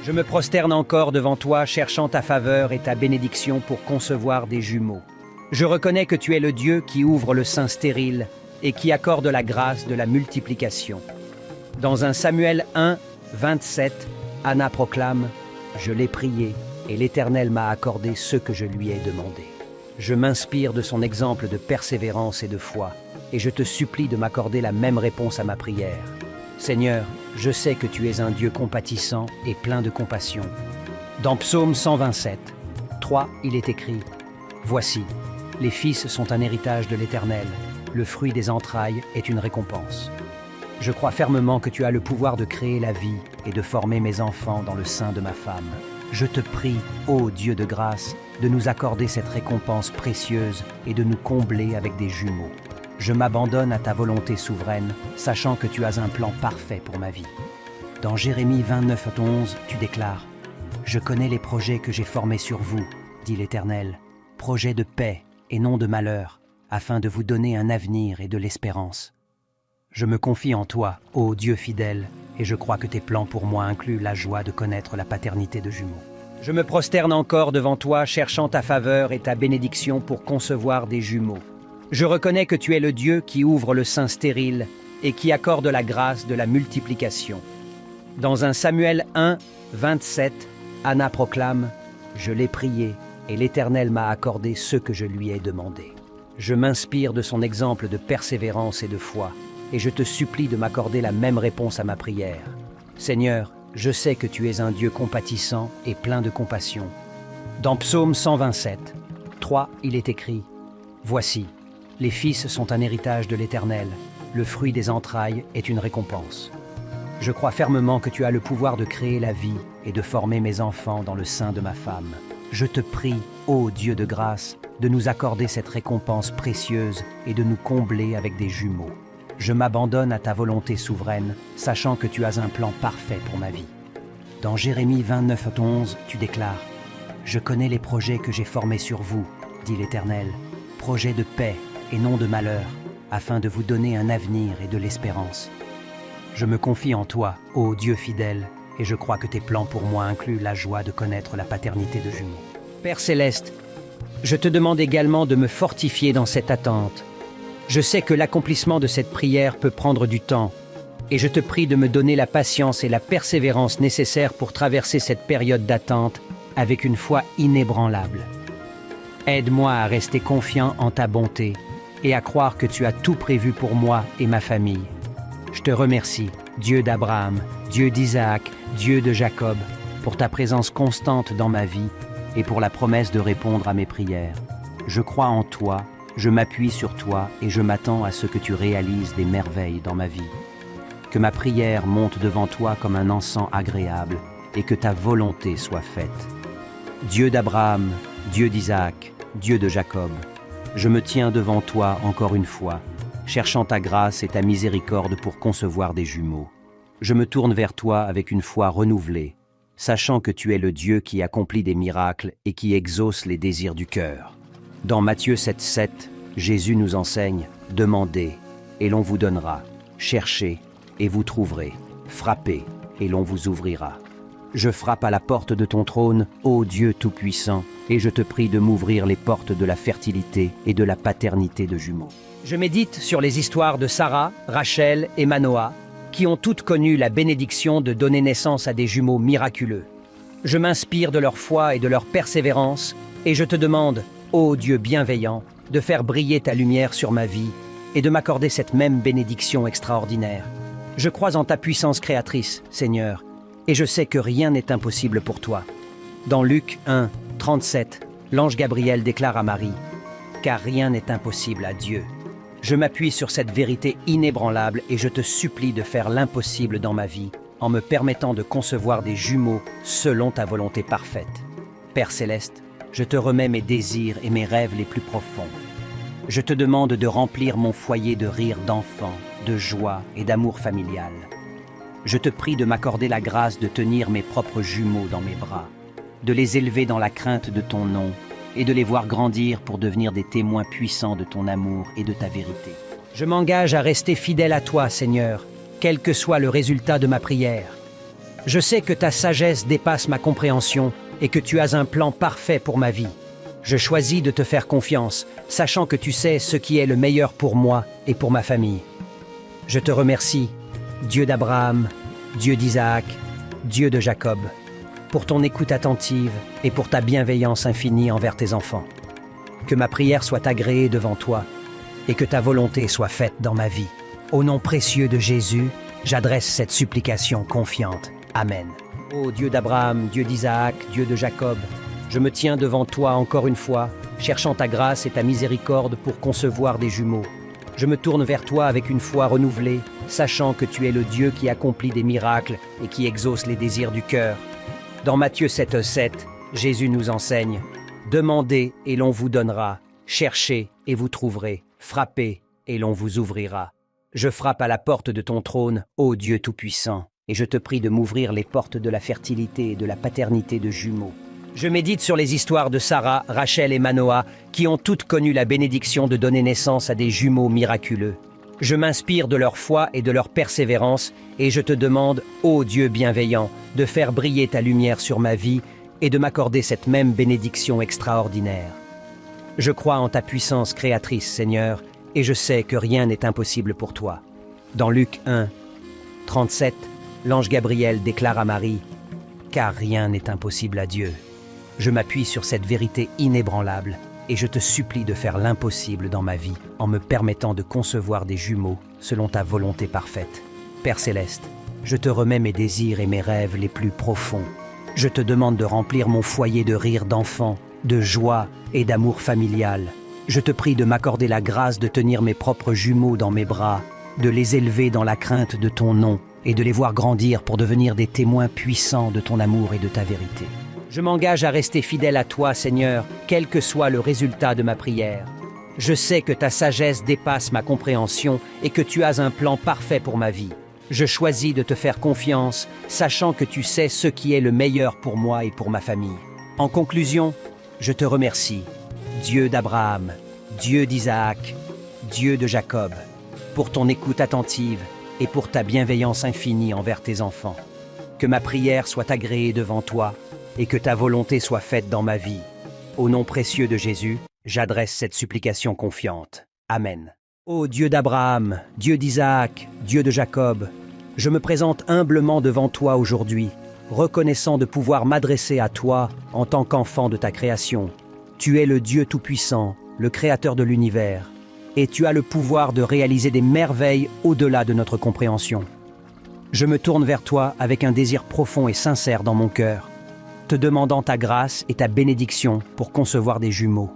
je me prosterne encore devant toi cherchant ta faveur et ta bénédiction pour concevoir des jumeaux. Je reconnais que tu es le Dieu qui ouvre le sein stérile et qui accorde la grâce de la multiplication. Dans 1 Samuel 1, 27, Anna proclame « Je l'ai prié et l'Éternel m'a accordé ce que je lui ai demandé. » Je m'inspire de son exemple de persévérance et de foi, et je te supplie de m'accorder la même réponse à ma prière. Seigneur, je sais que tu es un Dieu compatissant et plein de compassion. Dans Psaume 127, 3, il est écrit « Voici, les fils sont un héritage de l'Éternel, le fruit des entrailles est une récompense. » Je crois fermement que tu as le pouvoir de créer la vie et de former mes enfants dans le sein de ma femme. Je te prie, ô Dieu de grâce, de nous accorder cette récompense précieuse et de nous combler avec des jumeaux. Je m'abandonne à ta volonté souveraine, sachant que tu as un plan parfait pour ma vie. Dans Jérémie 29:11, tu déclares « Je connais les projets que j'ai formés sur vous, dit l'Éternel, projets de paix et non de malheur, afin de vous donner un avenir et de l'espérance. » Je me confie en toi, ô Dieu fidèle, et je crois que tes plans pour moi incluent la joie de connaître la paternité de jumeaux. Je me prosterne encore devant toi, cherchant ta faveur et ta bénédiction pour concevoir des jumeaux. Je reconnais que tu es le Dieu qui ouvre le sein stérile et qui accorde la grâce de la multiplication. Dans 1 Samuel 1, 27, Anna proclame « Je l'ai prié et l'Éternel m'a accordé ce que je lui ai demandé. » Je m'inspire de son exemple de persévérance et de foi, et je te supplie de m'accorder la même réponse à ma prière. Seigneur, je sais que tu es un Dieu compatissant et plein de compassion. Dans Psaume 127, 3, il est écrit « Voici, les fils sont un héritage de l'Éternel, le fruit des entrailles est une récompense. » Je crois fermement que tu as le pouvoir de créer la vie et de former mes enfants dans le sein de ma femme. Je te prie, ô Dieu de grâce, de nous accorder cette récompense précieuse et de nous combler avec des jumeaux. Je m'abandonne à ta volonté souveraine, sachant que tu as un plan parfait pour ma vie. Dans Jérémie 29:11, tu déclares « Je connais les projets que j'ai formés sur vous, dit l'Éternel, projets de paix et non de malheur, afin de vous donner un avenir et de l'espérance. » Je me confie en toi, ô Dieu fidèle, et je crois que tes plans pour moi incluent la joie de connaître la paternité de jumeaux. Père céleste, je te demande également de me fortifier dans cette attente. Je sais que l'accomplissement de cette prière peut prendre du temps, et je te prie de me donner la patience et la persévérance nécessaires pour traverser cette période d'attente avec une foi inébranlable. Aide-moi à rester confiant en ta bonté et à croire que tu as tout prévu pour moi et ma famille. Je te remercie, Dieu d'Abraham, Dieu d'Isaac, Dieu de Jacob, pour ta présence constante dans ma vie et pour la promesse de répondre à mes prières. Je crois en toi, je m'appuie sur toi et je m'attends à ce que tu réalises des merveilles dans ma vie. Que ma prière monte devant toi comme un encens agréable et que ta volonté soit faite. Dieu d'Abraham, Dieu d'Isaac, Dieu de Jacob, je me tiens devant toi encore une fois, cherchant ta grâce et ta miséricorde pour concevoir des jumeaux. Je me tourne vers toi avec une foi renouvelée, sachant que tu es le Dieu qui accomplit des miracles et qui exauce les désirs du cœur. Dans Matthieu 7,7, Jésus nous enseigne « Demandez, et l'on vous donnera. Cherchez, et vous trouverez. Frappez, et l'on vous ouvrira. » Je frappe à la porte de ton trône, ô Dieu Tout-Puissant, et je te prie de m'ouvrir les portes de la fertilité et de la paternité de jumeaux. Je médite sur les histoires de Sarah, Rachel et Manoah, qui ont toutes connu la bénédiction de donner naissance à des jumeaux miraculeux. Je m'inspire de leur foi et de leur persévérance, et je te demande, ô Dieu bienveillant, de faire briller ta lumière sur ma vie et de m'accorder cette même bénédiction extraordinaire. Je crois en ta puissance créatrice, Seigneur, et je sais que rien n'est impossible pour toi. Dans Luc 1, 37, l'ange Gabriel déclare à Marie, « Car rien n'est impossible à Dieu. » Je m'appuie sur cette vérité inébranlable et je te supplie de faire l'impossible dans ma vie en me permettant de concevoir des jumeaux selon ta volonté parfaite. Père céleste, je te remets mes désirs et mes rêves les plus profonds. Je te demande de remplir mon foyer de rire d'enfants, de joie et d'amour familial. Je te prie de m'accorder la grâce de tenir mes propres jumeaux dans mes bras, de les élever dans la crainte de ton nom et de les voir grandir pour devenir des témoins puissants de ton amour et de ta vérité. Je m'engage à rester fidèle à toi, Seigneur, quel que soit le résultat de ma prière. Je sais que ta sagesse dépasse ma compréhension et que tu as un plan parfait pour ma vie. Je choisis de te faire confiance, sachant que tu sais ce qui est le meilleur pour moi et pour ma famille. Je te remercie, Dieu d'Abraham, Dieu d'Isaac, Dieu de Jacob, pour ton écoute attentive et pour ta bienveillance infinie envers tes enfants. Que ma prière soit agréée devant toi et que ta volonté soit faite dans ma vie. Au nom précieux de Jésus, j'adresse cette supplication confiante. Amen. Ô Dieu d'Abraham, Dieu d'Isaac, Dieu de Jacob, je me tiens devant toi encore une fois, cherchant ta grâce et ta miséricorde pour concevoir des jumeaux. Je me tourne vers toi avec une foi renouvelée, sachant que tu es le Dieu qui accomplit des miracles et qui exauce les désirs du cœur. Dans Matthieu 7,7, Jésus nous enseigne « Demandez et l'on vous donnera, cherchez et vous trouverez, frappez et l'on vous ouvrira. » Je frappe à la porte de ton trône, ô Dieu Tout-Puissant, et je te prie de m'ouvrir les portes de la fertilité et de la paternité de jumeaux. Je médite sur les histoires de Sarah, Rachel et Manoah, qui ont toutes connu la bénédiction de donner naissance à des jumeaux miraculeux. Je m'inspire de leur foi et de leur persévérance, et je te demande, ô Dieu bienveillant, de faire briller ta lumière sur ma vie et de m'accorder cette même bénédiction extraordinaire. Je crois en ta puissance créatrice, Seigneur, et je sais que rien n'est impossible pour toi. Dans Luc 1, 37, l'ange Gabriel déclare à Marie, « Car rien n'est impossible à Dieu. » Je m'appuie sur cette vérité inébranlable et je te supplie de faire l'impossible dans ma vie en me permettant de concevoir des jumeaux selon ta volonté parfaite. Père céleste, je te remets mes désirs et mes rêves les plus profonds. Je te demande de remplir mon foyer de rire d'enfant, de joie et d'amour familial. Je te prie de m'accorder la grâce de tenir mes propres jumeaux dans mes bras, de les élever dans la crainte de ton nom et de les voir grandir pour devenir des témoins puissants de ton amour et de ta vérité. Je m'engage à rester fidèle à toi, Seigneur, quel que soit le résultat de ma prière. Je sais que ta sagesse dépasse ma compréhension et que tu as un plan parfait pour ma vie. Je choisis de te faire confiance, sachant que tu sais ce qui est le meilleur pour moi et pour ma famille. En conclusion, je te remercie, Dieu d'Abraham, Dieu d'Isaac, Dieu de Jacob, pour ton écoute attentive et pour ta bienveillance infinie envers tes enfants. Que ma prière soit agréée devant toi et que ta volonté soit faite dans ma vie. Au nom précieux de Jésus, j'adresse cette supplication confiante. Amen. Ô Dieu d'Abraham, Dieu d'Isaac, Dieu de Jacob, je me présente humblement devant toi aujourd'hui, reconnaissant de pouvoir m'adresser à toi en tant qu'enfant de ta création. Tu es le Dieu Tout-Puissant, le Créateur de l'univers, et tu as le pouvoir de réaliser des merveilles au-delà de notre compréhension. Je me tourne vers toi avec un désir profond et sincère dans mon cœur, te demandant ta grâce et ta bénédiction pour concevoir des jumeaux.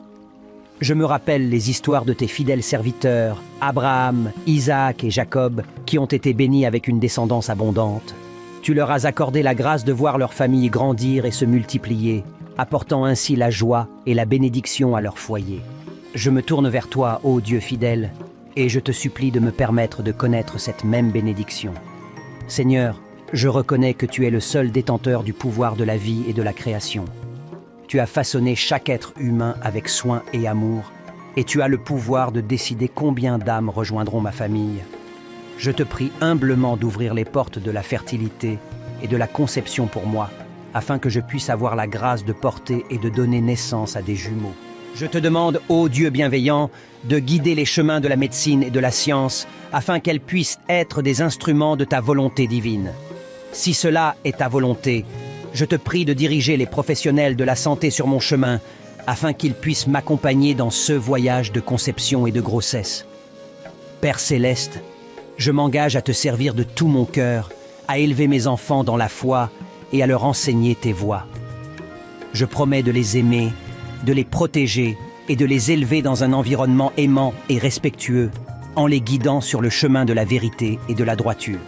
Je me rappelle les histoires de tes fidèles serviteurs, Abraham, Isaac et Jacob, qui ont été bénis avec une descendance abondante. Tu leur as accordé la grâce de voir leur famille grandir et se multiplier, apportant ainsi la joie et la bénédiction à leur foyer. Je me tourne vers toi, ô Dieu fidèle, et je te supplie de me permettre de connaître cette même bénédiction. Seigneur, je reconnais que tu es le seul détenteur du pouvoir de la vie et de la création. Tu as façonné chaque être humain avec soin et amour, et tu as le pouvoir de décider combien d'âmes rejoindront ma famille. Je te prie humblement d'ouvrir les portes de la fertilité et de la conception pour moi, afin que je puisse avoir la grâce de porter et de donner naissance à des jumeaux. Je te demande, ô Dieu bienveillant, de guider les chemins de la médecine et de la science, afin qu'elles puissent être des instruments de ta volonté divine. Si cela est ta volonté, je te prie de diriger les professionnels de la santé sur mon chemin, afin qu'ils puissent m'accompagner dans ce voyage de conception et de grossesse. Père céleste, je m'engage à te servir de tout mon cœur, à élever mes enfants dans la foi et à leur enseigner tes voies. Je promets de les aimer, de les protéger et de les élever dans un environnement aimant et respectueux, en les guidant sur le chemin de la vérité et de la droiture.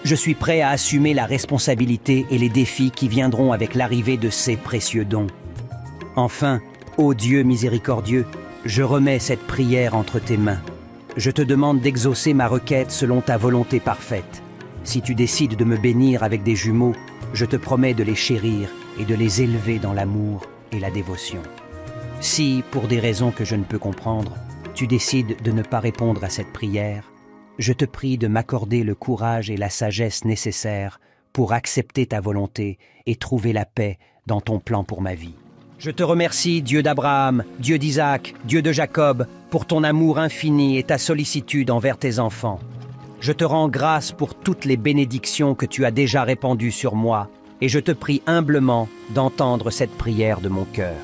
Je suis prêt à assumer la responsabilité et les défis qui viendront avec l'arrivée de ces précieux dons. Enfin, ô Dieu miséricordieux, je remets cette prière entre tes mains. Je te demande d'exaucer ma requête selon ta volonté parfaite. Si tu décides de me bénir avec des jumeaux, je te promets de les chérir et de les élever dans l'amour et la dévotion. Si, pour des raisons que je ne peux comprendre, tu décides de ne pas répondre à cette prière, je te prie de m'accorder le courage et la sagesse nécessaires pour accepter ta volonté et trouver la paix dans ton plan pour ma vie. Je te remercie, Dieu d'Abraham, Dieu d'Isaac, Dieu de Jacob, pour ton amour infini et ta sollicitude envers tes enfants. Je te rends grâce pour toutes les bénédictions que tu as déjà répandues sur moi, et je te prie humblement d'entendre cette prière de mon cœur.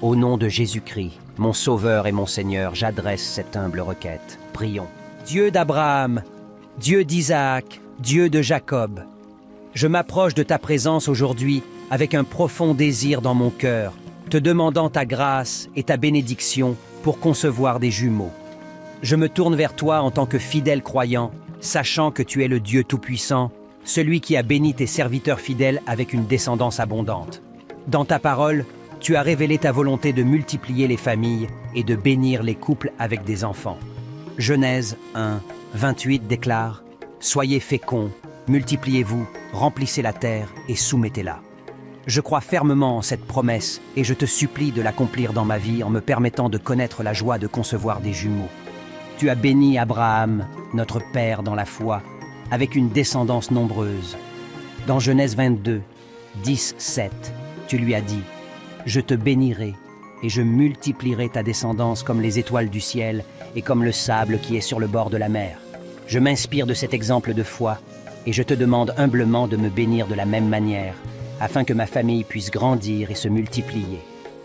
Au nom de Jésus-Christ, mon Sauveur et mon Seigneur, j'adresse cette humble requête. Prions. Dieu d'Abraham, Dieu d'Isaac, Dieu de Jacob, je m'approche de ta présence aujourd'hui avec un profond désir dans mon cœur, te demandant ta grâce et ta bénédiction pour concevoir des jumeaux. Je me tourne vers toi en tant que fidèle croyant, sachant que tu es le Dieu Tout-Puissant, celui qui a béni tes serviteurs fidèles avec une descendance abondante. Dans ta parole, tu as révélé ta volonté de multiplier les familles et de bénir les couples avec des enfants. Genèse 1, 28 déclare « Soyez féconds, multipliez-vous, remplissez la terre et soumettez-la. » Je crois fermement en cette promesse et je te supplie de l'accomplir dans ma vie en me permettant de connaître la joie de concevoir des jumeaux. Tu as béni Abraham, notre père dans la foi, avec une descendance nombreuse. Dans Genèse 22, 10, 7, tu lui as dit « Je te bénirai et je multiplierai ta descendance comme les étoiles du ciel et comme le sable qui est sur le bord de la mer. » Je m'inspire de cet exemple de foi et je te demande humblement de me bénir de la même manière, afin que ma famille puisse grandir et se multiplier.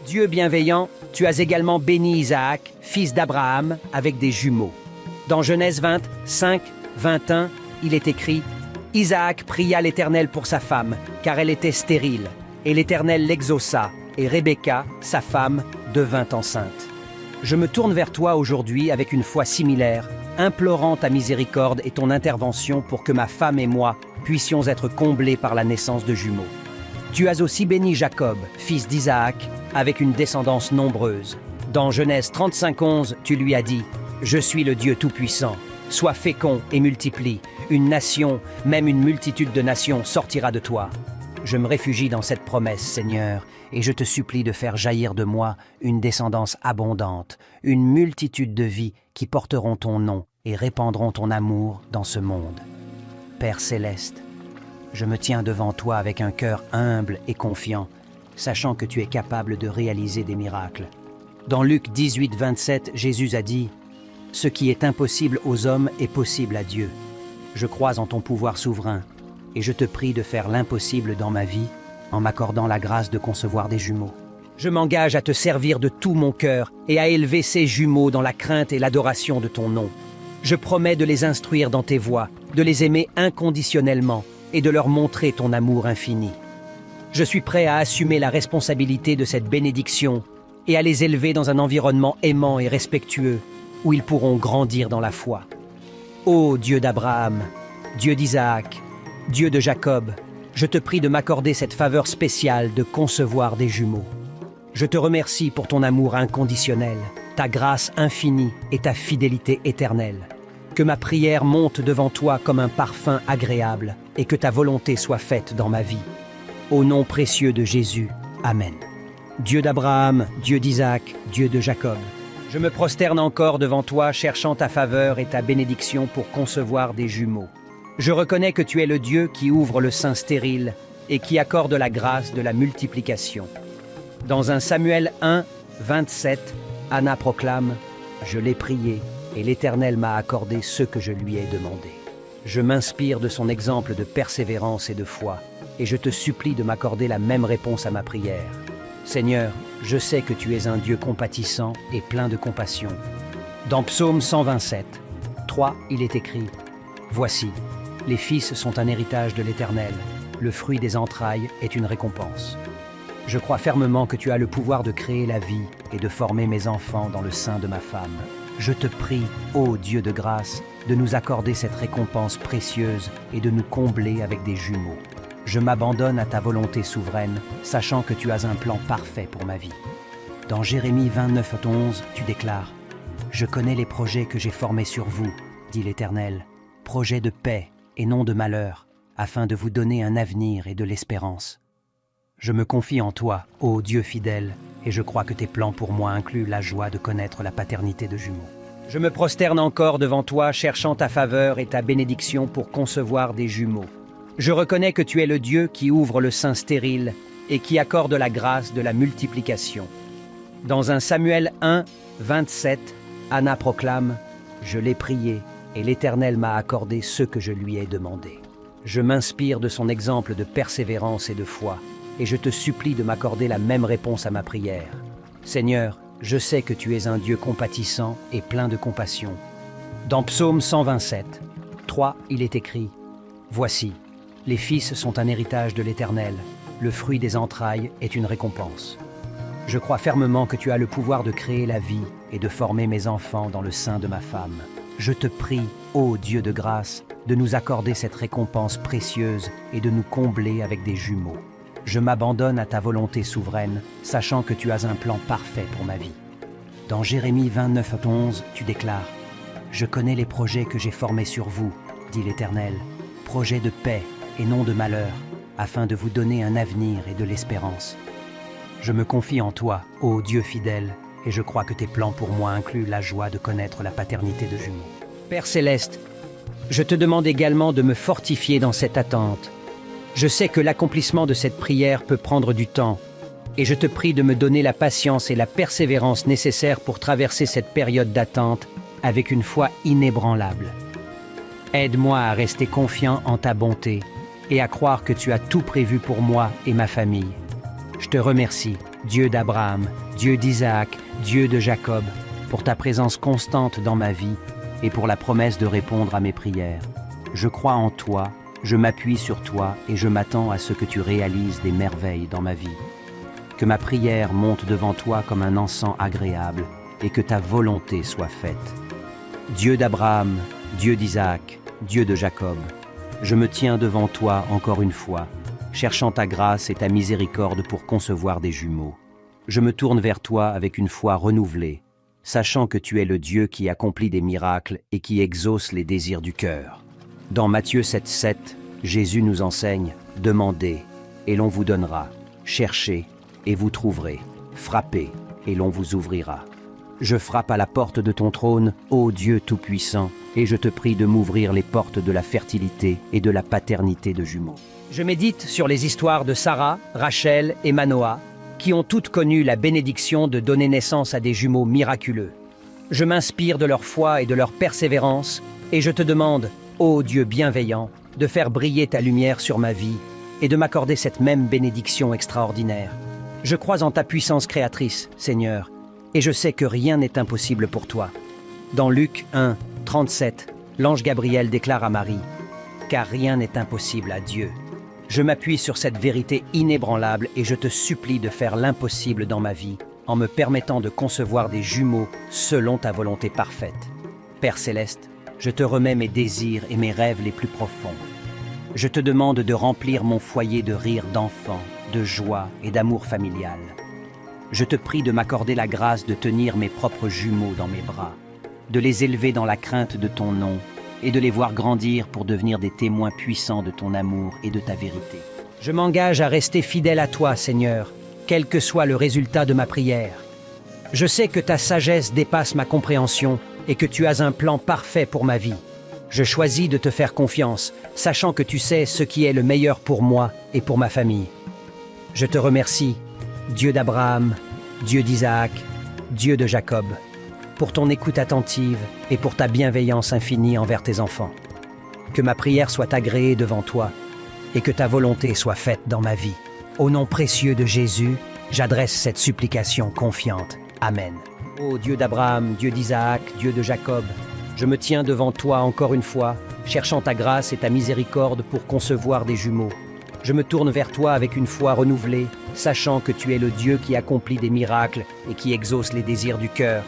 Dieu bienveillant, tu as également béni Isaac, fils d'Abraham, avec des jumeaux. Dans Genèse 20, 5, 21, il est écrit « Isaac pria l'Éternel pour sa femme, car elle était stérile, et l'Éternel l'exauça, et Rebecca, sa femme, devint enceinte. Je me tourne vers toi aujourd'hui avec une foi similaire, implorant ta miséricorde et ton intervention pour que ma femme et moi puissions être comblés par la naissance de jumeaux. Tu as aussi béni Jacob, fils d'Isaac, avec une descendance nombreuse. Dans Genèse 35:11, tu lui as dit « Je suis le Dieu Tout-Puissant, sois fécond et multiplie, une nation, même une multitude de nations sortira de toi. » Je me réfugie dans cette promesse, Seigneur, et je te supplie de faire jaillir de moi une descendance abondante, une multitude de vies qui porteront ton nom et répandront ton amour dans ce monde. Père céleste, je me tiens devant toi avec un cœur humble et confiant, sachant que tu es capable de réaliser des miracles. Dans Luc 18:27, Jésus a dit « Ce qui est impossible aux hommes est possible à Dieu. Je crois en ton pouvoir souverain, et je te prie de faire l'impossible dans ma vie en m'accordant la grâce de concevoir des jumeaux. Je m'engage à te servir de tout mon cœur et à élever ces jumeaux dans la crainte et l'adoration de ton nom. Je promets de les instruire dans tes voies, de les aimer inconditionnellement et de leur montrer ton amour infini. Je suis prêt à assumer la responsabilité de cette bénédiction et à les élever dans un environnement aimant et respectueux où ils pourront grandir dans la foi. Ô Dieu d'Abraham, Dieu d'Isaac, Dieu de Jacob, je te prie de m'accorder cette faveur spéciale de concevoir des jumeaux. Je te remercie pour ton amour inconditionnel, ta grâce infinie et ta fidélité éternelle. Que ma prière monte devant toi comme un parfum agréable et que ta volonté soit faite dans ma vie. Au nom précieux de Jésus, Amen. Dieu d'Abraham, Dieu d'Isaac, Dieu de Jacob, je me prosterne encore devant toi cherchant ta faveur et ta bénédiction pour concevoir des jumeaux. Je reconnais que tu es le Dieu qui ouvre le sein stérile et qui accorde la grâce de la multiplication. Dans 1 Samuel 1:27, Anna proclame « Je l'ai prié et l'Éternel m'a accordé ce que je lui ai demandé. » Je m'inspire de son exemple de persévérance et de foi et je te supplie de m'accorder la même réponse à ma prière. Seigneur, je sais que tu es un Dieu compatissant et plein de compassion. Dans Psaume 127:3, il est écrit « Voici, les fils sont un héritage de l'Éternel, le fruit des entrailles est une récompense. » Je crois fermement que tu as le pouvoir de créer la vie et de former mes enfants dans le sein de ma femme. Je te prie, ô Dieu de grâce, de nous accorder cette récompense précieuse et de nous combler avec des jumeaux. Je m'abandonne à ta volonté souveraine, sachant que tu as un plan parfait pour ma vie. Dans Jérémie 29:11, tu déclares « Je connais les projets que j'ai formés sur vous, dit l'Éternel, projets de paix et non de malheur, afin de vous donner un avenir et de l'espérance. » Je me confie en toi, ô Dieu fidèle, et je crois que tes plans pour moi incluent la joie de connaître la paternité de jumeaux. Je me prosterne encore devant toi, cherchant ta faveur et ta bénédiction pour concevoir des jumeaux. Je reconnais que tu es le Dieu qui ouvre le sein stérile et qui accorde la grâce de la multiplication. Dans 1 Samuel 1:27, Anna proclame « Je l'ai prié et l'Éternel m'a accordé ce que je lui ai demandé. » Je m'inspire de son exemple de persévérance et de foi, et je te supplie de m'accorder la même réponse à ma prière. Seigneur, je sais que tu es un Dieu compatissant et plein de compassion. Dans Psaume 127:3, il est écrit « Voici, les fils sont un héritage de l'Éternel, le fruit des entrailles est une récompense. » Je crois fermement que tu as le pouvoir de créer la vie et de former mes enfants dans le sein de ma femme. Je te prie, ô Dieu de grâce, de nous accorder cette récompense précieuse et de nous combler avec des jumeaux. Je m'abandonne à ta volonté souveraine, sachant que tu as un plan parfait pour ma vie. Dans Jérémie 29:11, tu déclares « Je connais les projets que j'ai formés sur vous, dit l'Éternel, projets de paix et non de malheur, afin de vous donner un avenir et de l'espérance. » Je me confie en toi, ô Dieu fidèle, et je crois que tes plans pour moi incluent la joie de connaître la paternité de jumeaux. Père céleste, je te demande également de me fortifier dans cette attente. Je sais que l'accomplissement de cette prière peut prendre du temps, et je te prie de me donner la patience et la persévérance nécessaires pour traverser cette période d'attente avec une foi inébranlable. Aide-moi à rester confiant en ta bonté et à croire que tu as tout prévu pour moi et ma famille. Je te remercie, Dieu d'Abraham, Dieu d'Isaac, Dieu de Jacob, pour ta présence constante dans ma vie et pour la promesse de répondre à mes prières. Je crois en toi Je m'appuie sur toi et je m'attends à ce que tu réalises des merveilles dans ma vie. Que ma prière monte devant toi comme un encens agréable et que ta volonté soit faite. Dieu d'Abraham, Dieu d'Isaac, Dieu de Jacob, je me tiens devant toi encore une fois, cherchant ta grâce et ta miséricorde pour concevoir des jumeaux. Je me tourne vers toi avec une foi renouvelée, sachant que tu es le Dieu qui accomplit des miracles et qui exauce les désirs du cœur. Dans Matthieu 7,7, Jésus nous enseigne « Demandez, et l'on vous donnera. Cherchez, et vous trouverez. Frappez, et l'on vous ouvrira. » Je frappe à la porte de ton trône, ô Dieu Tout-Puissant, et je te prie de m'ouvrir les portes de la fertilité et de la paternité de jumeaux. Je médite sur les histoires de Sarah, Rachel et Manoah, qui ont toutes connu la bénédiction de donner naissance à des jumeaux miraculeux. Je m'inspire de leur foi et de leur persévérance, et je te demande, ô Dieu bienveillant, de faire briller ta lumière sur ma vie et de m'accorder cette même bénédiction extraordinaire. Je crois en ta puissance créatrice, Seigneur, et je sais que rien n'est impossible pour toi. Dans Luc 1, 37, l'ange Gabriel déclare à Marie « Car rien n'est impossible à Dieu ». Je m'appuie sur cette vérité inébranlable et je te supplie de faire l'impossible dans ma vie en me permettant de concevoir des jumeaux selon ta volonté parfaite. Père Céleste, je te remets mes désirs et mes rêves les plus profonds. Je te demande de remplir mon foyer de rire d'enfant, de joie et d'amour familial. Je te prie de m'accorder la grâce de tenir mes propres jumeaux dans mes bras, de les élever dans la crainte de ton nom et de les voir grandir pour devenir des témoins puissants de ton amour et de ta vérité. Je m'engage à rester fidèle à toi, Seigneur, quel que soit le résultat de ma prière. Je sais que ta sagesse dépasse ma compréhension et que tu as un plan parfait pour ma vie. Je choisis de te faire confiance, sachant que tu sais ce qui est le meilleur pour moi et pour ma famille. Je te remercie, Dieu d'Abraham, Dieu d'Isaac, Dieu de Jacob, pour ton écoute attentive et pour ta bienveillance infinie envers tes enfants. Que ma prière soit agréée devant toi et que ta volonté soit faite dans ma vie. Au nom précieux de Jésus, j'adresse cette supplication confiante. Amen. Ô Dieu d'Abraham, Dieu d'Isaac, Dieu de Jacob, je me tiens devant toi encore une fois, cherchant ta grâce et ta miséricorde pour concevoir des jumeaux. Je me tourne vers toi avec une foi renouvelée, sachant que tu es le Dieu qui accomplit des miracles et qui exauce les désirs du cœur.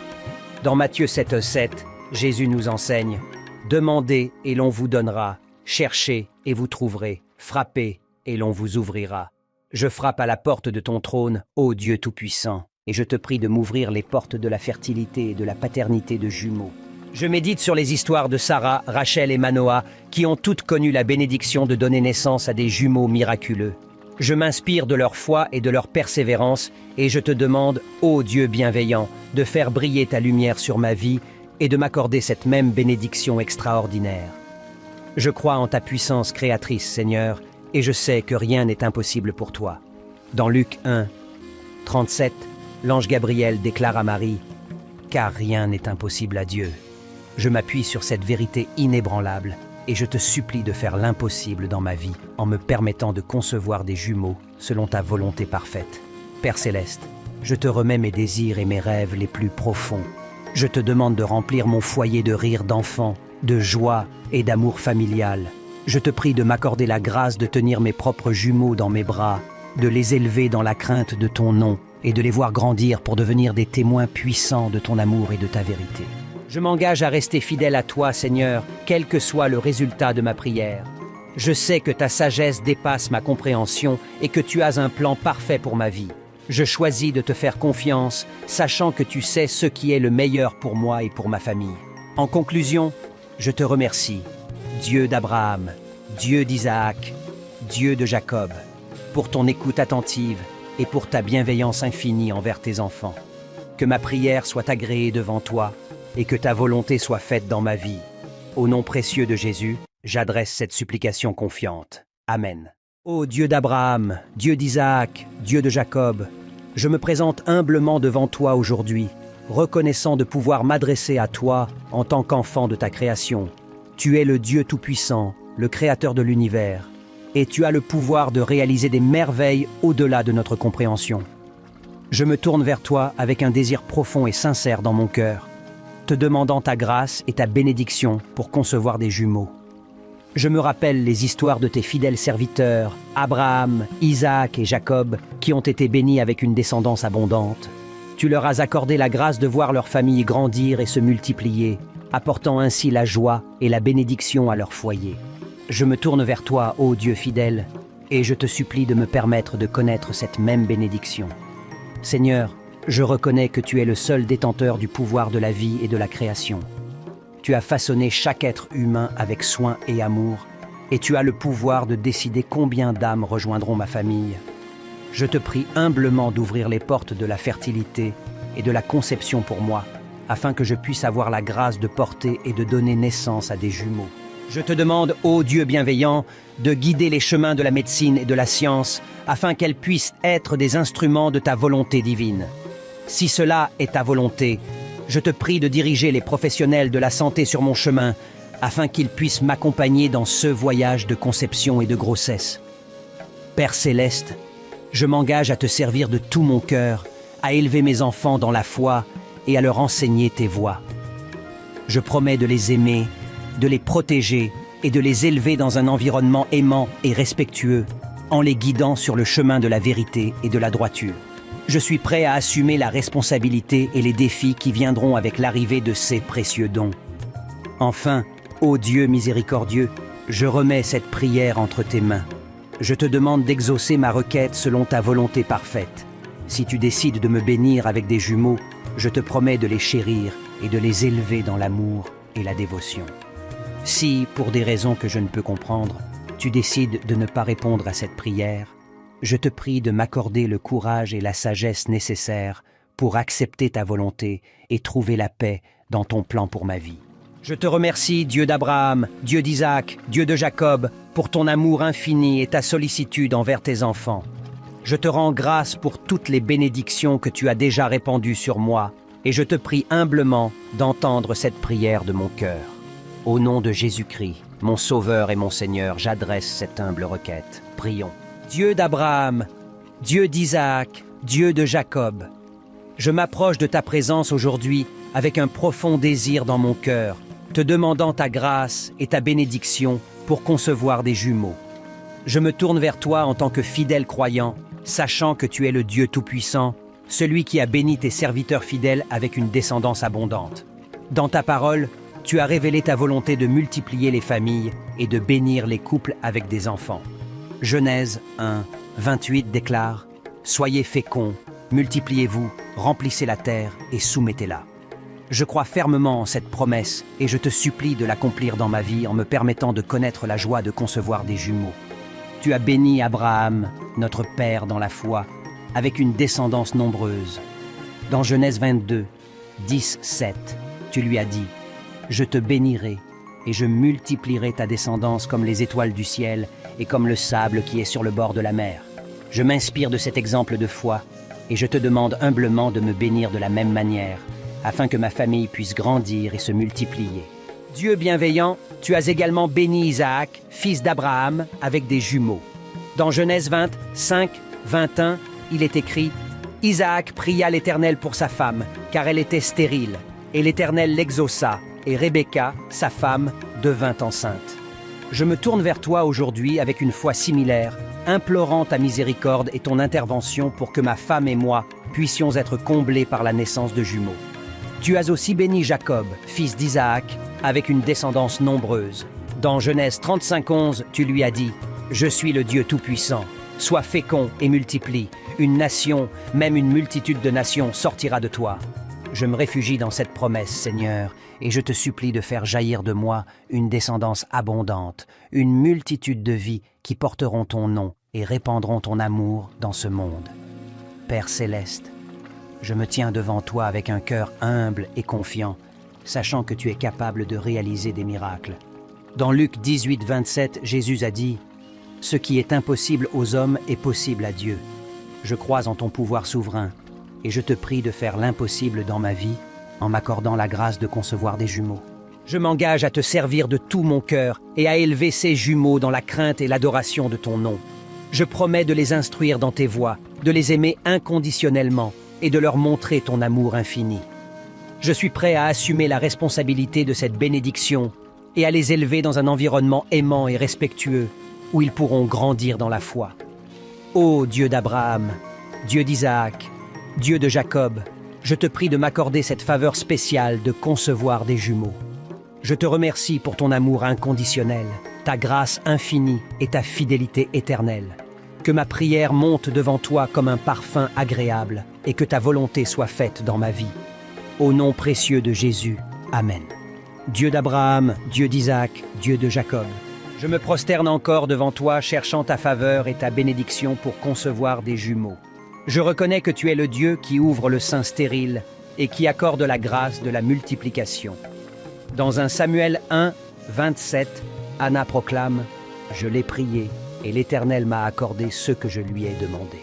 Dans Matthieu 7,7, Jésus nous enseigne « Demandez et l'on vous donnera, cherchez et vous trouverez, frappez et l'on vous ouvrira. » Je frappe à la porte de ton trône, ô Dieu Tout-Puissant, et je te prie de m'ouvrir les portes de la fertilité et de la paternité de jumeaux. Je médite sur les histoires de Sarah, Rachel et Manoah, qui ont toutes connu la bénédiction de donner naissance à des jumeaux miraculeux. Je m'inspire de leur foi et de leur persévérance, et je te demande, ô Dieu bienveillant, de faire briller ta lumière sur ma vie et de m'accorder cette même bénédiction extraordinaire. Je crois en ta puissance créatrice, Seigneur, et je sais que rien n'est impossible pour toi. Dans Luc 1, 37, l'ange Gabriel déclare à Marie « Car rien n'est impossible à Dieu ». Je m'appuie sur cette vérité inébranlable et je te supplie de faire l'impossible dans ma vie en me permettant de concevoir des jumeaux selon ta volonté parfaite. Père Céleste, je te remets mes désirs et mes rêves les plus profonds. Je te demande de remplir mon foyer de rire d'enfant, de joie et d'amour familial. Je te prie de m'accorder la grâce de tenir mes propres jumeaux dans mes bras, de les élever dans la crainte de ton nom et de les voir grandir pour devenir des témoins puissants de ton amour et de ta vérité. Je m'engage à rester fidèle à toi, Seigneur, quel que soit le résultat de ma prière. Je sais que ta sagesse dépasse ma compréhension et que tu as un plan parfait pour ma vie. Je choisis de te faire confiance, sachant que tu sais ce qui est le meilleur pour moi et pour ma famille. En conclusion, je te remercie, Dieu d'Abraham, Dieu d'Isaac, Dieu de Jacob, pour ton écoute attentive et pour ta bienveillance infinie envers tes enfants. Que ma prière soit agréée devant toi et que ta volonté soit faite dans ma vie. Au nom précieux de Jésus, j'adresse cette supplication confiante. Amen. Ô Dieu d'Abraham, Dieu d'Isaac, Dieu de Jacob, je me présente humblement devant toi aujourd'hui, reconnaissant de pouvoir m'adresser à toi en tant qu'enfant de ta création. Tu es le Dieu Tout-Puissant, le Créateur de l'univers, et tu as le pouvoir de réaliser des merveilles au-delà de notre compréhension. Je me tourne vers toi avec un désir profond et sincère dans mon cœur, te demandant ta grâce et ta bénédiction pour concevoir des jumeaux. Je me rappelle les histoires de tes fidèles serviteurs, Abraham, Isaac et Jacob, qui ont été bénis avec une descendance abondante. Tu leur as accordé la grâce de voir leur famille grandir et se multiplier, apportant ainsi la joie et la bénédiction à leur foyer. Je me tourne vers toi, ô Dieu fidèle, et je te supplie de me permettre de connaître cette même bénédiction. Seigneur, je reconnais que tu es le seul détenteur du pouvoir de la vie et de la création. Tu as façonné chaque être humain avec soin et amour, et tu as le pouvoir de décider combien d'âmes rejoindront ma famille. Je te prie humblement d'ouvrir les portes de la fertilité et de la conception pour moi, afin que je puisse avoir la grâce de porter et de donner naissance à des jumeaux. Je te demande, ô Dieu bienveillant, de guider les chemins de la médecine et de la science, afin qu'elles puissent être des instruments de ta volonté divine. Si cela est ta volonté, je te prie de diriger les professionnels de la santé sur mon chemin, afin qu'ils puissent m'accompagner dans ce voyage de conception et de grossesse. Père céleste, je m'engage à te servir de tout mon cœur, à élever mes enfants dans la foi et à leur enseigner tes voies. Je promets de les aimer, de les protéger et de les élever dans un environnement aimant et respectueux, en les guidant sur le chemin de la vérité et de la droiture. Je suis prêt à assumer la responsabilité et les défis qui viendront avec l'arrivée de ces précieux dons. Enfin, ô Dieu miséricordieux, je remets cette prière entre tes mains. Je te demande d'exaucer ma requête selon ta volonté parfaite. Si tu décides de me bénir avec des jumeaux, je te promets de les chérir et de les élever dans l'amour et la dévotion. Si, pour des raisons que je ne peux comprendre, tu décides de ne pas répondre à cette prière, je te prie de m'accorder le courage et la sagesse nécessaires pour accepter ta volonté et trouver la paix dans ton plan pour ma vie. Je te remercie, Dieu d'Abraham, Dieu d'Isaac, Dieu de Jacob, pour ton amour infini et ta sollicitude envers tes enfants. Je te rends grâce pour toutes les bénédictions que tu as déjà répandues sur moi, et je te prie humblement d'entendre cette prière de mon cœur. Au nom de Jésus-Christ, mon Sauveur et mon Seigneur, j'adresse cette humble requête. Prions. Dieu d'Abraham, Dieu d'Isaac, Dieu de Jacob, je m'approche de ta présence aujourd'hui avec un profond désir dans mon cœur, te demandant ta grâce et ta bénédiction pour concevoir des jumeaux. Je me tourne vers toi en tant que fidèle croyant, sachant que tu es le Dieu Tout-Puissant, celui qui a béni tes serviteurs fidèles avec une descendance abondante. Dans ta parole, tu as révélé ta volonté de multiplier les familles et de bénir les couples avec des enfants. Genèse 1, 28 déclare « Soyez féconds, multipliez-vous, remplissez la terre et soumettez-la ». Je crois fermement en cette promesse et je te supplie de l'accomplir dans ma vie en me permettant de connaître la joie de concevoir des jumeaux. Tu as béni Abraham, notre père dans la foi, avec une descendance nombreuse. Dans Genèse 22, 10, 7, tu lui as dit « Je te bénirai et je multiplierai ta descendance comme les étoiles du ciel et comme le sable qui est sur le bord de la mer. » Je m'inspire de cet exemple de foi et je te demande humblement de me bénir de la même manière, afin que ma famille puisse grandir et se multiplier. Dieu bienveillant, tu as également béni Isaac, fils d'Abraham, avec des jumeaux. Dans Genèse 20, 5, 21, il est écrit « Isaac pria l'Éternel pour sa femme, car elle était stérile, et l'Éternel l'exauça, et Rebecca, sa femme, devint enceinte. » Je me tourne vers toi aujourd'hui avec une foi similaire, implorant ta miséricorde et ton intervention pour que ma femme et moi puissions être comblés par la naissance de jumeaux. Tu as aussi béni Jacob, fils d'Isaac, avec une descendance nombreuse. Dans Genèse 35:11, tu lui as dit « Je suis le Dieu Tout-Puissant, sois fécond et multiplie, une nation, même une multitude de nations sortira de toi. » Je me réfugie dans cette promesse, Seigneur, et je te supplie de faire jaillir de moi une descendance abondante, une multitude de vies qui porteront ton nom et répandront ton amour dans ce monde. Père céleste, je me tiens devant toi avec un cœur humble et confiant, sachant que tu es capable de réaliser des miracles. Dans Luc 18, 27, Jésus a dit « Ce qui est impossible aux hommes est possible à Dieu. Je crois en ton pouvoir souverain, et je te prie de faire l'impossible dans ma vie en m'accordant la grâce de concevoir des jumeaux. Je m'engage à te servir de tout mon cœur et à élever ces jumeaux dans la crainte et l'adoration de ton nom. Je promets de les instruire dans tes voies, de les aimer inconditionnellement et de leur montrer ton amour infini. Je suis prêt à assumer la responsabilité de cette bénédiction et à les élever dans un environnement aimant et respectueux où ils pourront grandir dans la foi. Ô Dieu d'Abraham, Dieu d'Isaac, Dieu de Jacob, je te prie de m'accorder cette faveur spéciale de concevoir des jumeaux. Je te remercie pour ton amour inconditionnel, ta grâce infinie et ta fidélité éternelle. Que ma prière monte devant toi comme un parfum agréable et que ta volonté soit faite dans ma vie. Au nom précieux de Jésus, Amen. Dieu d'Abraham, Dieu d'Isaac, Dieu de Jacob, je me prosterne encore devant toi cherchant ta faveur et ta bénédiction pour concevoir des jumeaux. Je reconnais que tu es le Dieu qui ouvre le sein stérile et qui accorde la grâce de la multiplication. Dans 1 Samuel 1, 27, Anna proclame « Je l'ai prié et l'Éternel m'a accordé ce que je lui ai demandé. »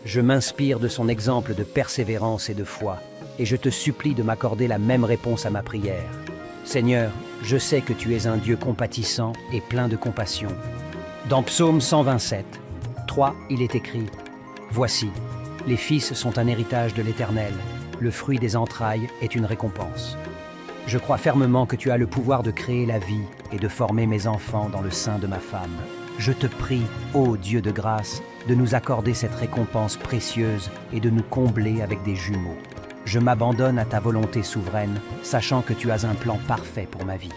Je m'inspire de son exemple de persévérance et de foi, et je te supplie de m'accorder la même réponse à ma prière. Seigneur, je sais que tu es un Dieu compatissant et plein de compassion. Dans Psaume 127, 3, il est écrit « Voici, les fils sont un héritage de l'Éternel, le fruit des entrailles est une récompense. » Je crois fermement que tu as le pouvoir de créer la vie et de former mes enfants dans le sein de ma femme. Je te prie, ô Dieu de grâce, de nous accorder cette récompense précieuse et de nous combler avec des jumeaux. Je m'abandonne à ta volonté souveraine, sachant que tu as un plan parfait pour ma vie.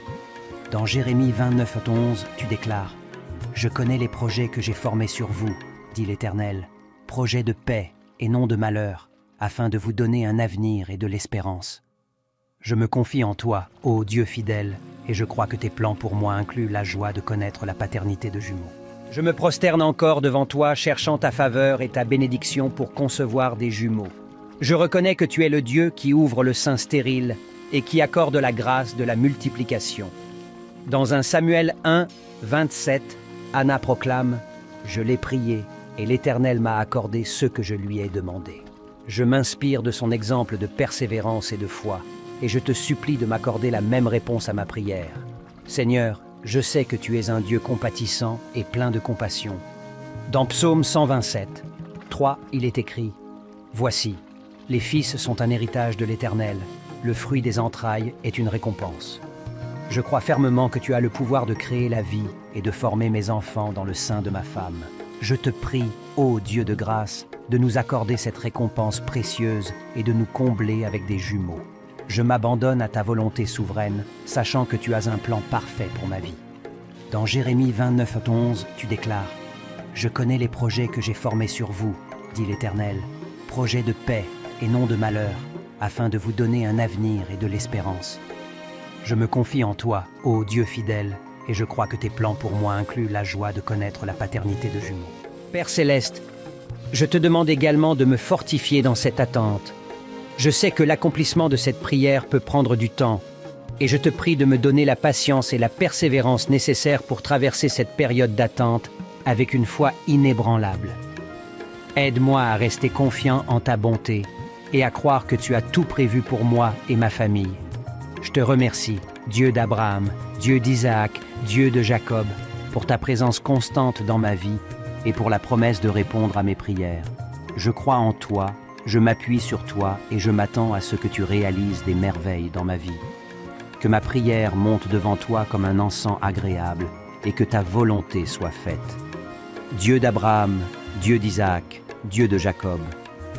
Dans Jérémie 29:11, tu déclares « Je connais les projets que j'ai formés sur vous, dit l'Éternel, projets de paix et non de malheur, afin de vous donner un avenir et de l'espérance. » Je me confie en toi, ô Dieu fidèle, et je crois que tes plans pour moi incluent la joie de connaître la paternité de jumeaux. Je me prosterne encore devant toi, cherchant ta faveur et ta bénédiction pour concevoir des jumeaux. Je reconnais que tu es le Dieu qui ouvre le sein stérile et qui accorde la grâce de la multiplication. Dans 1 Samuel 1, 27, Anna proclame « Je l'ai prié et l'Éternel m'a accordé ce que je lui ai demandé. » Je m'inspire de son exemple de persévérance et de foi, et je te supplie de m'accorder la même réponse à ma prière. Seigneur, je sais que tu es un Dieu compatissant et plein de compassion. Dans Psaume 127, 3, il est écrit « Voici, les fils sont un héritage de l'Éternel, le fruit des entrailles est une récompense. » Je crois fermement que tu as le pouvoir de créer la vie et de former mes enfants dans le sein de ma femme. Je te prie, ô Dieu de grâce, de nous accorder cette récompense précieuse et de nous combler avec des jumeaux. Je m'abandonne à ta volonté souveraine, sachant que tu as un plan parfait pour ma vie. Dans Jérémie 29:11, tu déclares « Je connais les projets que j'ai formés sur vous, dit l'Éternel, projets de paix et non de malheur, afin de vous donner un avenir et de l'espérance. » Je me confie en toi, ô Dieu fidèle, et je crois que tes plans pour moi incluent la joie de connaître la paternité de jumeaux. Père céleste, je te demande également de me fortifier dans cette attente. Je sais que l'accomplissement de cette prière peut prendre du temps, et je te prie de me donner la patience et la persévérance nécessaires pour traverser cette période d'attente avec une foi inébranlable. Aide-moi à rester confiant en ta bonté et à croire que tu as tout prévu pour moi et ma famille. Je te remercie, Dieu d'Abraham, Dieu d'Isaac, Dieu de Jacob, pour ta présence constante dans ma vie et pour la promesse de répondre à mes prières. Je crois en toi, je m'appuie sur toi et je m'attends à ce que tu réalises des merveilles dans ma vie. Que ma prière monte devant toi comme un encens agréable et que ta volonté soit faite. Dieu d'Abraham, Dieu d'Isaac, Dieu de Jacob,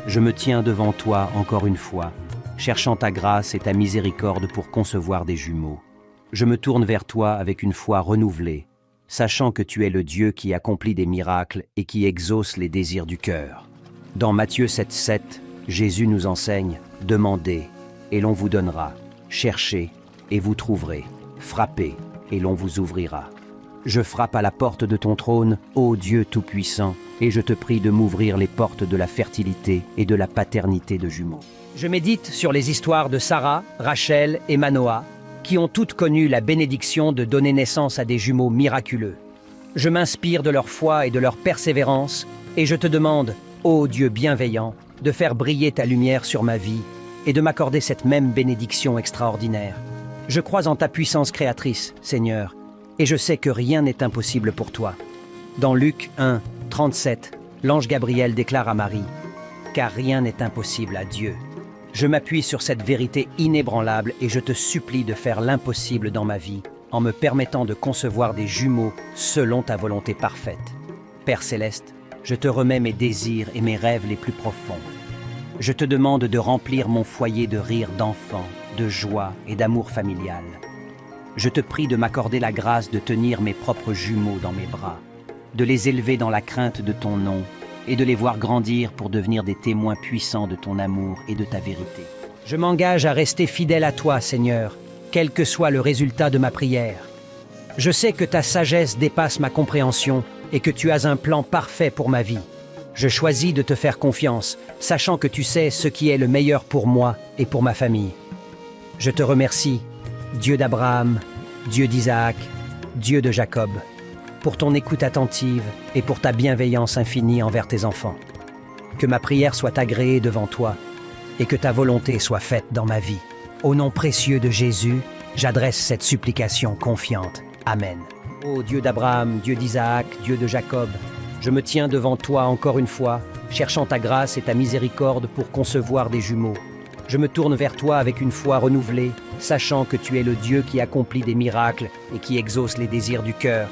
je me tiens devant toi encore une fois, cherchant ta grâce et ta miséricorde pour concevoir des jumeaux. Je me tourne vers toi avec une foi renouvelée, sachant que tu es le Dieu qui accomplit des miracles et qui exauce les désirs du cœur. Dans Matthieu 7,7, Jésus nous enseigne « Demandez, et l'on vous donnera. Cherchez, et vous trouverez. Frappez, et l'on vous ouvrira. » Je frappe à la porte de ton trône, ô Dieu Tout-Puissant, et je te prie de m'ouvrir les portes de la fertilité et de la paternité de jumeaux. Je médite sur les histoires de Sarah, Rachel et Manoah, qui ont toutes connu la bénédiction de donner naissance à des jumeaux miraculeux. Je m'inspire de leur foi et de leur persévérance, et je te demande, ô Dieu bienveillant, de faire briller ta lumière sur ma vie et de m'accorder cette même bénédiction extraordinaire. Je crois en ta puissance créatrice, Seigneur, et je sais que rien n'est impossible pour toi. Dans Luc 1, 37, l'ange Gabriel déclare à Marie « Car rien n'est impossible à Dieu. » Je m'appuie sur cette vérité inébranlable et je te supplie de faire l'impossible dans ma vie en me permettant de concevoir des jumeaux selon ta volonté parfaite. Père céleste, je te remets mes désirs et mes rêves les plus profonds. Je te demande de remplir mon foyer de rire d'enfant, de joie et d'amour familial. Je te prie de m'accorder la grâce de tenir mes propres jumeaux dans mes bras, de les élever dans la crainte de ton nom et de les voir grandir pour devenir des témoins puissants de ton amour et de ta vérité. Je m'engage à rester fidèle à toi, Seigneur, quel que soit le résultat de ma prière. Je sais que ta sagesse dépasse ma compréhension et que tu as un plan parfait pour ma vie. Je choisis de te faire confiance, sachant que tu sais ce qui est le meilleur pour moi et pour ma famille. Je te remercie, Dieu d'Abraham, Dieu d'Isaac, Dieu de Jacob, pour ton écoute attentive et pour ta bienveillance infinie envers tes enfants. Que ma prière soit agréée devant toi et que ta volonté soit faite dans ma vie. Au nom précieux de Jésus, j'adresse cette supplication confiante. Amen. Ô Dieu d'Abraham, Dieu d'Isaac, Dieu de Jacob, je me tiens devant toi encore une fois, cherchant ta grâce et ta miséricorde pour concevoir des jumeaux. Je me tourne vers toi avec une foi renouvelée, sachant que tu es le Dieu qui accomplit des miracles et qui exauce les désirs du cœur.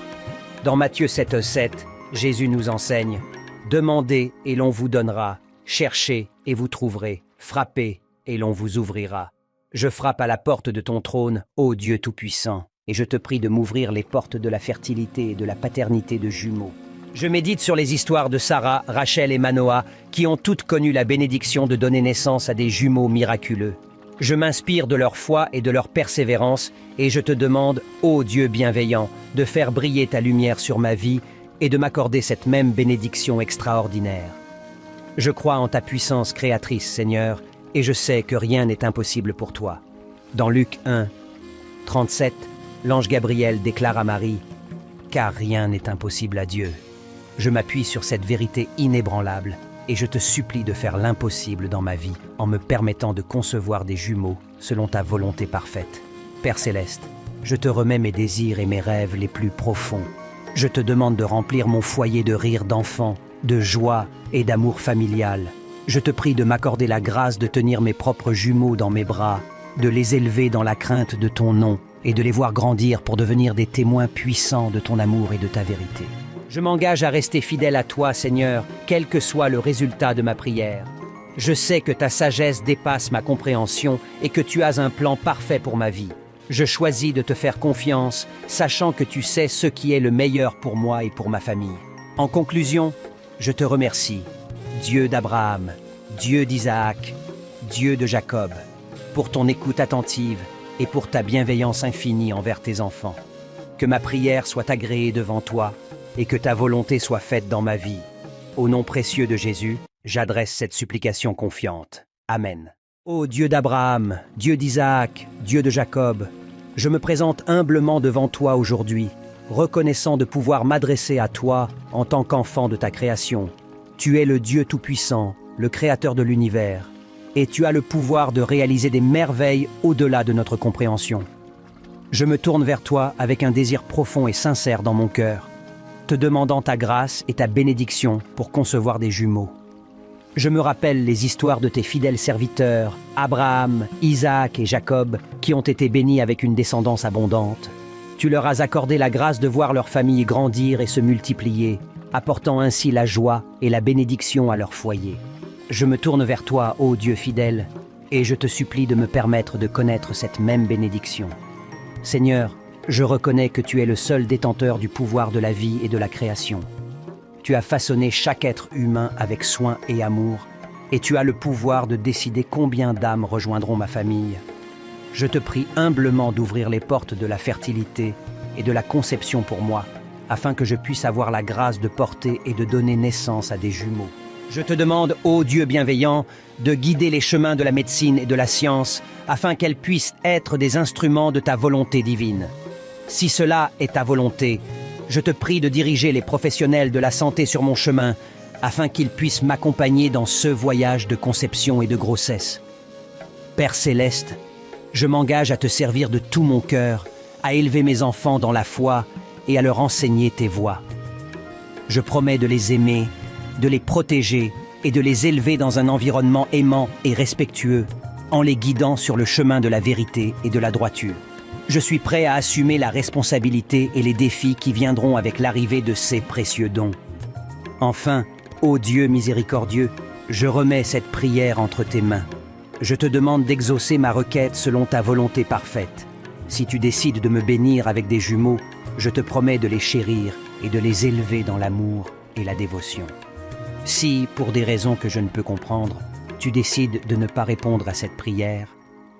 Dans Matthieu 7,7, Jésus nous enseigne « Demandez et l'on vous donnera, cherchez et vous trouverez, frappez et l'on vous ouvrira. Je frappe à la porte de ton trône, ô Dieu Tout-Puissant, et je te prie de m'ouvrir les portes de la fertilité et de la paternité de jumeaux. Je médite sur les histoires de Sarah, Rachel et Manoah, qui ont toutes connu la bénédiction de donner naissance à des jumeaux miraculeux. Je m'inspire de leur foi et de leur persévérance, et je te demande, ô Dieu bienveillant, de faire briller ta lumière sur ma vie et de m'accorder cette même bénédiction extraordinaire. Je crois en ta puissance créatrice, Seigneur, et je sais que rien n'est impossible pour toi. Dans Luc 1, 37, l'ange Gabriel déclare à Marie « Car rien n'est impossible à Dieu ». Je m'appuie sur cette vérité inébranlable et je te supplie de faire l'impossible dans ma vie en me permettant de concevoir des jumeaux selon ta volonté parfaite. Père céleste, je te remets mes désirs et mes rêves les plus profonds. Je te demande de remplir mon foyer de rire d'enfant, de joie et d'amour familial. Je te prie de m'accorder la grâce de tenir mes propres jumeaux dans mes bras, de les élever dans la crainte de ton nom et de les voir grandir pour devenir des témoins puissants de ton amour et de ta vérité. Je m'engage à rester fidèle à toi, Seigneur, quel que soit le résultat de ma prière. Je sais que ta sagesse dépasse ma compréhension et que tu as un plan parfait pour ma vie. Je choisis de te faire confiance, sachant que tu sais ce qui est le meilleur pour moi et pour ma famille. En conclusion, je te remercie, Dieu d'Abraham, Dieu d'Isaac, Dieu de Jacob, pour ton écoute attentive et pour ta bienveillance infinie envers tes enfants. Que ma prière soit agréée devant toi et que ta volonté soit faite dans ma vie. Au nom précieux de Jésus, j'adresse cette supplication confiante. Amen. Ô Dieu d'Abraham, Dieu d'Isaac, Dieu de Jacob, je me présente humblement devant toi aujourd'hui, reconnaissant de pouvoir m'adresser à toi en tant qu'enfant de ta création. Tu es le Dieu Tout-Puissant, le Créateur de l'univers, et tu as le pouvoir de réaliser des merveilles au-delà de notre compréhension. Je me tourne vers toi avec un désir profond et sincère dans mon cœur, te demandant ta grâce et ta bénédiction pour concevoir des jumeaux. Je me rappelle les histoires de tes fidèles serviteurs, Abraham, Isaac et Jacob, qui ont été bénis avec une descendance abondante. Tu leur as accordé la grâce de voir leur famille grandir et se multiplier, apportant ainsi la joie et la bénédiction à leur foyer. Je me tourne vers toi, ô Dieu fidèle, et je te supplie de me permettre de connaître cette même bénédiction. Seigneur, je reconnais que tu es le seul détenteur du pouvoir de la vie et de la création. Tu as façonné chaque être humain avec soin et amour, et tu as le pouvoir de décider combien d'âmes rejoindront ma famille. Je te prie humblement d'ouvrir les portes de la fertilité et de la conception pour moi, afin que je puisse avoir la grâce de porter et de donner naissance à des jumeaux. Je te demande, ô Dieu bienveillant, de guider les chemins de la médecine et de la science, afin qu'elles puissent être des instruments de ta volonté divine. Si cela est ta volonté, je te prie de diriger les professionnels de la santé sur mon chemin, afin qu'ils puissent m'accompagner dans ce voyage de conception et de grossesse. Père céleste, je m'engage à te servir de tout mon cœur, à élever mes enfants dans la foi et à leur enseigner tes voies. Je promets de les aimer, de les protéger et de les élever dans un environnement aimant et respectueux, en les guidant sur le chemin de la vérité et de la droiture. Je suis prêt à assumer la responsabilité et les défis qui viendront avec l'arrivée de ces précieux dons. Enfin, ô Dieu miséricordieux, je remets cette prière entre tes mains. Je te demande d'exaucer ma requête selon ta volonté parfaite. Si tu décides de me bénir avec des jumeaux, je te promets de les chérir et de les élever dans l'amour et la dévotion. Si, pour des raisons que je ne peux comprendre, tu décides de ne pas répondre à cette prière,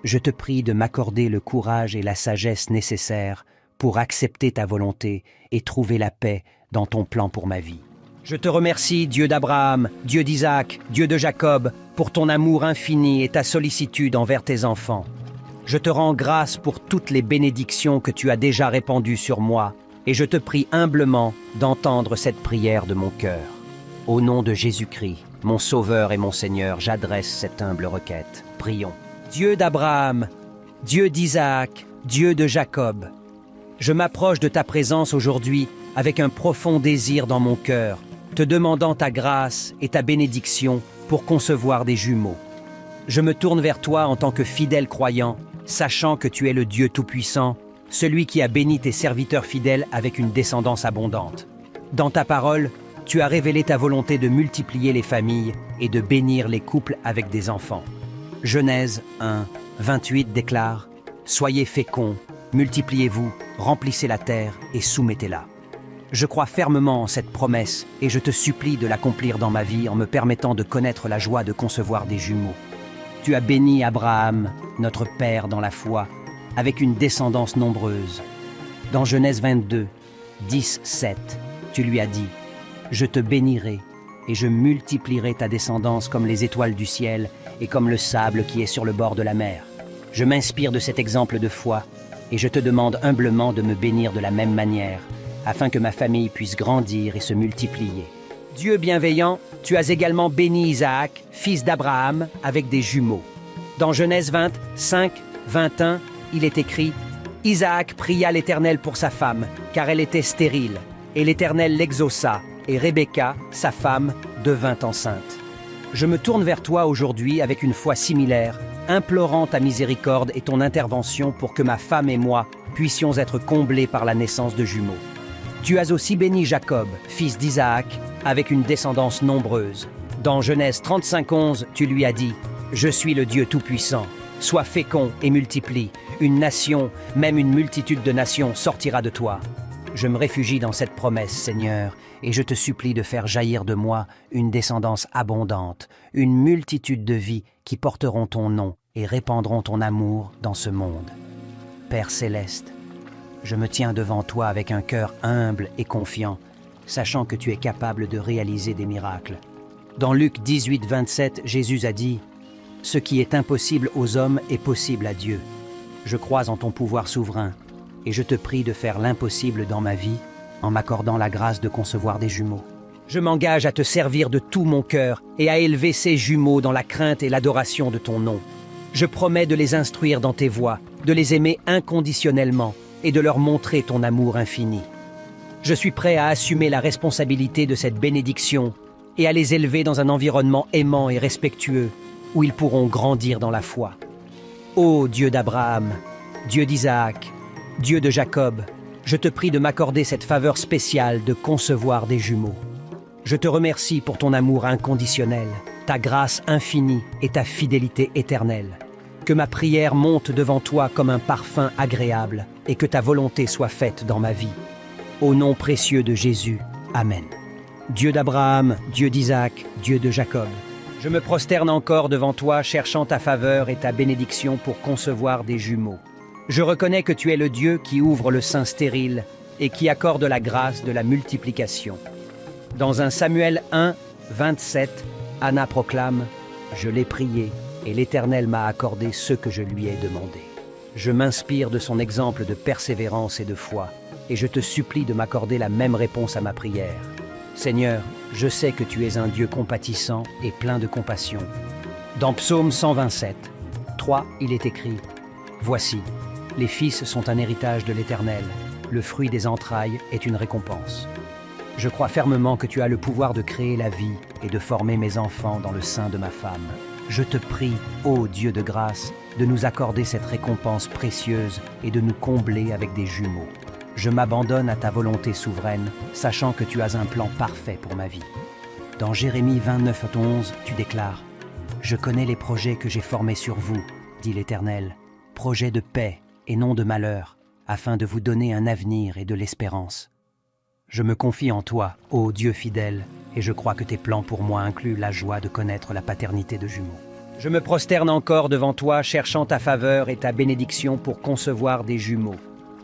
je te prie de m'accorder le courage et la sagesse nécessaires pour accepter ta volonté et trouver la paix dans ton plan pour ma vie. Je te remercie, Dieu d'Abraham, Dieu d'Isaac, Dieu de Jacob, pour ton amour infini et ta sollicitude envers tes enfants. Je te rends grâce pour toutes les bénédictions que tu as déjà répandues sur moi, et je te prie humblement d'entendre cette prière de mon cœur. Au nom de Jésus-Christ, mon Sauveur et mon Seigneur, j'adresse cette humble requête. Prions. Dieu d'Abraham, Dieu d'Isaac, Dieu de Jacob, je m'approche de ta présence aujourd'hui avec un profond désir dans mon cœur, te demandant ta grâce et ta bénédiction pour concevoir des jumeaux. Je me tourne vers toi en tant que fidèle croyant, sachant que tu es le Dieu Tout-Puissant, celui qui a béni tes serviteurs fidèles avec une descendance abondante. Dans ta parole, tu as révélé ta volonté de multiplier les familles et de bénir les couples avec des enfants. Genèse 1, 28 déclare « Soyez féconds, multipliez-vous, remplissez la terre et soumettez-la ». Je crois fermement en cette promesse et je te supplie de l'accomplir dans ma vie en me permettant de connaître la joie de concevoir des jumeaux. Tu as béni Abraham, notre père dans la foi, avec une descendance nombreuse. Dans Genèse 22, 10, 7, tu lui as dit « Je te bénirai et je multiplierai ta descendance comme les étoiles du ciel et comme le sable qui est sur le bord de la mer. » Je m'inspire de cet exemple de foi et je te demande humblement de me bénir de la même manière, afin que ma famille puisse grandir et se multiplier. Dieu bienveillant, tu as également béni Isaac, fils d'Abraham, avec des jumeaux. Dans Genèse 20, 5, 21, il est écrit « Isaac pria l'Éternel pour sa femme, car elle était stérile, et l'Éternel l'exauça, et Rebecca, sa femme, devint enceinte. » Je me tourne vers toi aujourd'hui avec une foi similaire, implorant ta miséricorde et ton intervention pour que ma femme et moi puissions être comblés par la naissance de jumeaux. Tu as aussi béni Jacob, fils d'Isaac, avec une descendance nombreuse. Dans Genèse 35:11, tu lui as dit « Je suis le Dieu Tout-Puissant, sois fécond et multiplie, une nation, même une multitude de nations sortira de toi. » Je me réfugie dans cette promesse, Seigneur, et je te supplie de faire jaillir de moi une descendance abondante, une multitude de vies qui porteront ton nom et répandront ton amour dans ce monde. Père céleste, je me tiens devant toi avec un cœur humble et confiant, sachant que tu es capable de réaliser des miracles. Dans Luc 18, 27, Jésus a dit « Ce qui est impossible aux hommes est possible à Dieu. Je crois en ton pouvoir souverain, et je te prie de faire l'impossible dans ma vie en m'accordant la grâce de concevoir des jumeaux. Je m'engage à te servir de tout mon cœur et à élever ces jumeaux dans la crainte et l'adoration de ton nom. Je promets de les instruire dans tes voies, de les aimer inconditionnellement et de leur montrer ton amour infini. Je suis prêt à assumer la responsabilité de cette bénédiction et à les élever dans un environnement aimant et respectueux où ils pourront grandir dans la foi. Ô Dieu d'Abraham, Dieu d'Isaac, Dieu de Jacob, je te prie de m'accorder cette faveur spéciale de concevoir des jumeaux. Je te remercie pour ton amour inconditionnel, ta grâce infinie et ta fidélité éternelle. Que ma prière monte devant toi comme un parfum agréable et que ta volonté soit faite dans ma vie. Au nom précieux de Jésus, Amen. Dieu d'Abraham, Dieu d'Isaac, Dieu de Jacob, je me prosterne encore devant toi cherchant ta faveur et ta bénédiction pour concevoir des jumeaux. Je reconnais que tu es le Dieu qui ouvre le sein stérile et qui accorde la grâce de la multiplication. Dans 1 Samuel 1, 27, Anna proclame « Je l'ai prié et l'Éternel m'a accordé ce que je lui ai demandé. » Je m'inspire de son exemple de persévérance et de foi et je te supplie de m'accorder la même réponse à ma prière. Seigneur, je sais que tu es un Dieu compatissant et plein de compassion. Dans Psaume 127, 3, il est écrit « Voici, les fils sont un héritage de l'Éternel, le fruit des entrailles est une récompense. » Je crois fermement que tu as le pouvoir de créer la vie et de former mes enfants dans le sein de ma femme. Je te prie, ô Dieu de grâce, de nous accorder cette récompense précieuse et de nous combler avec des jumeaux. Je m'abandonne à ta volonté souveraine, sachant que tu as un plan parfait pour ma vie. Dans Jérémie 29:11, tu déclares « Je connais les projets que j'ai formés sur vous, dit l'Éternel, projets de paix et non de malheur, afin de vous donner un avenir et de l'espérance. » Je me confie en toi, ô Dieu fidèle, et je crois que tes plans pour moi incluent la joie de connaître la paternité de jumeaux. Je me prosterne encore devant toi, cherchant ta faveur et ta bénédiction pour concevoir des jumeaux.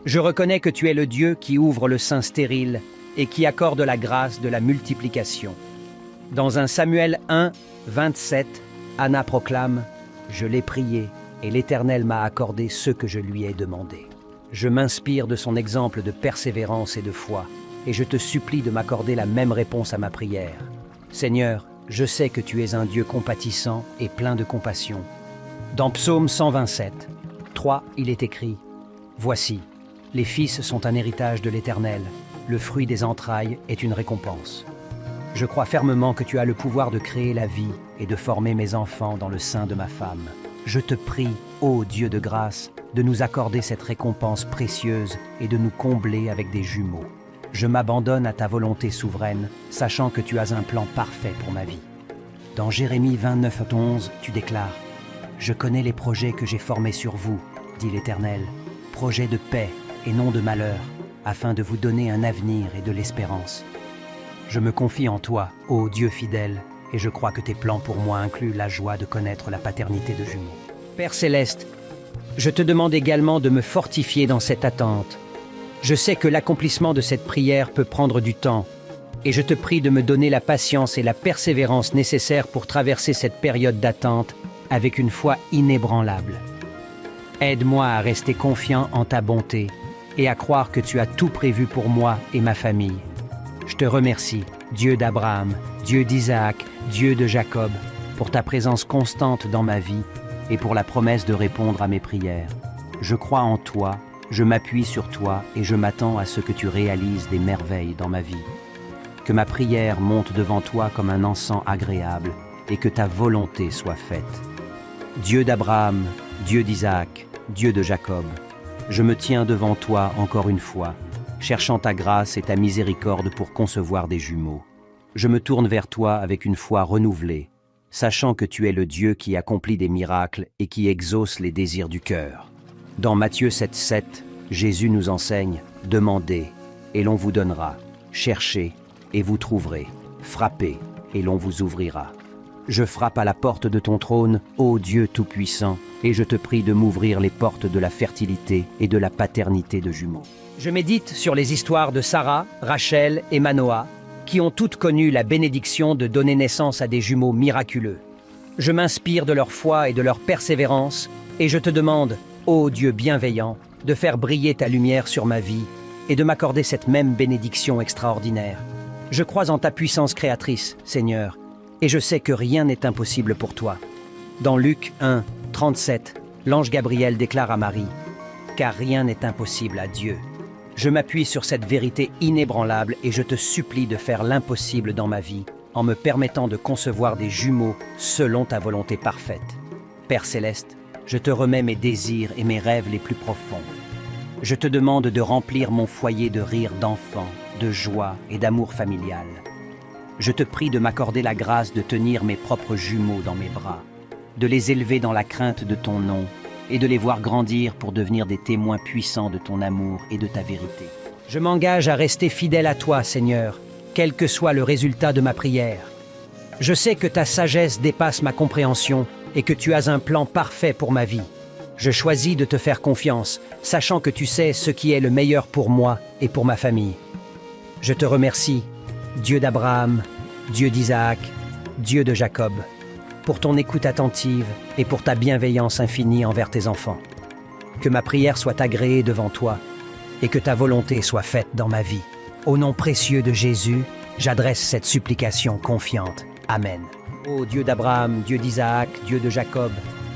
Je reconnais que tu es le Dieu qui ouvre le sein stérile et qui accorde la grâce de la multiplication. Dans 1 Samuel 1, 27, Anna proclame « Je l'ai prié et l'Éternel m'a accordé ce que je lui ai demandé. » Je m'inspire de son exemple de persévérance et de foi, et je te supplie de m'accorder la même réponse à ma prière. Seigneur, je sais que tu es un Dieu compatissant et plein de compassion. Dans Psaume 127, 3, il est écrit « Voici, les fils sont un héritage de l'Éternel, le fruit des entrailles est une récompense. » Je crois fermement que tu as le pouvoir de créer la vie et de former mes enfants dans le sein de ma femme. Je te prie, ô Dieu de grâce, de nous accorder cette récompense précieuse et de nous combler avec des jumeaux. Je m'abandonne à ta volonté souveraine, sachant que tu as un plan parfait pour ma vie. Dans Jérémie 29:11, tu déclares « Je connais les projets que j'ai formés sur vous, dit l'Éternel, projets de paix et non de malheur, afin de vous donner un avenir et de l'espérance. » Je me confie en toi, ô Dieu fidèle, et je crois que tes plans pour moi incluent la joie de connaître la paternité de jumeaux. Père céleste, je te demande également de me fortifier dans cette attente. Je sais que l'accomplissement de cette prière peut prendre du temps, et je te prie de me donner la patience et la persévérance nécessaires pour traverser cette période d'attente avec une foi inébranlable. Aide-moi à rester confiant en ta bonté et à croire que tu as tout prévu pour moi et ma famille. Je te remercie, Dieu d'Abraham, Dieu d'Isaac, Dieu de Jacob, pour ta présence constante dans ma vie et pour la promesse de répondre à mes prières. Je crois en toi, je m'appuie sur toi et je m'attends à ce que tu réalises des merveilles dans ma vie. Que ma prière monte devant toi comme un encens agréable et que ta volonté soit faite. Dieu d'Abraham, Dieu d'Isaac, Dieu de Jacob, je me tiens devant toi encore une fois, cherchant ta grâce et ta miséricorde pour concevoir des jumeaux. Je me tourne vers toi avec une foi renouvelée, sachant que tu es le Dieu qui accomplit des miracles et qui exauce les désirs du cœur. Dans Matthieu 7,7, Jésus nous enseigne « Demandez, et l'on vous donnera. Cherchez, et vous trouverez. Frappez, et l'on vous ouvrira. » Je frappe à la porte de ton trône, ô Dieu Tout-Puissant, et je te prie de m'ouvrir les portes de la fertilité et de la paternité de jumeaux. Je médite sur les histoires de Sarah, Rachel et Manoah, qui ont toutes connu la bénédiction de donner naissance à des jumeaux miraculeux. Je m'inspire de leur foi et de leur persévérance, et je te demande, ô Dieu bienveillant, de faire briller ta lumière sur ma vie et de m'accorder cette même bénédiction extraordinaire. Je crois en ta puissance créatrice, Seigneur, et je sais que rien n'est impossible pour toi. Dans Luc 1, 37, l'ange Gabriel déclare à Marie « Car rien n'est impossible à Dieu. » Je m'appuie sur cette vérité inébranlable et je te supplie de faire l'impossible dans ma vie en me permettant de concevoir des jumeaux selon ta volonté parfaite. Père céleste, je te remets mes désirs et mes rêves les plus profonds. Je te demande de remplir mon foyer de rire d'enfants, de joie et d'amour familial. Je te prie de m'accorder la grâce de tenir mes propres jumeaux dans mes bras, de les élever dans la crainte de ton nom et de les voir grandir pour devenir des témoins puissants de ton amour et de ta vérité. Je m'engage à rester fidèle à toi, Seigneur, quel que soit le résultat de ma prière. Je sais que ta sagesse dépasse ma compréhension et que tu as un plan parfait pour ma vie. Je choisis de te faire confiance, sachant que tu sais ce qui est le meilleur pour moi et pour ma famille. Je te remercie, Dieu d'Abraham, Dieu d'Isaac, Dieu de Jacob, pour ton écoute attentive et pour ta bienveillance infinie envers tes enfants. Que ma prière soit agréée devant toi et que ta volonté soit faite dans ma vie. Au nom précieux de Jésus, j'adresse cette supplication confiante. Amen. Ô Dieu d'Abraham, Dieu d'Isaac, Dieu de Jacob,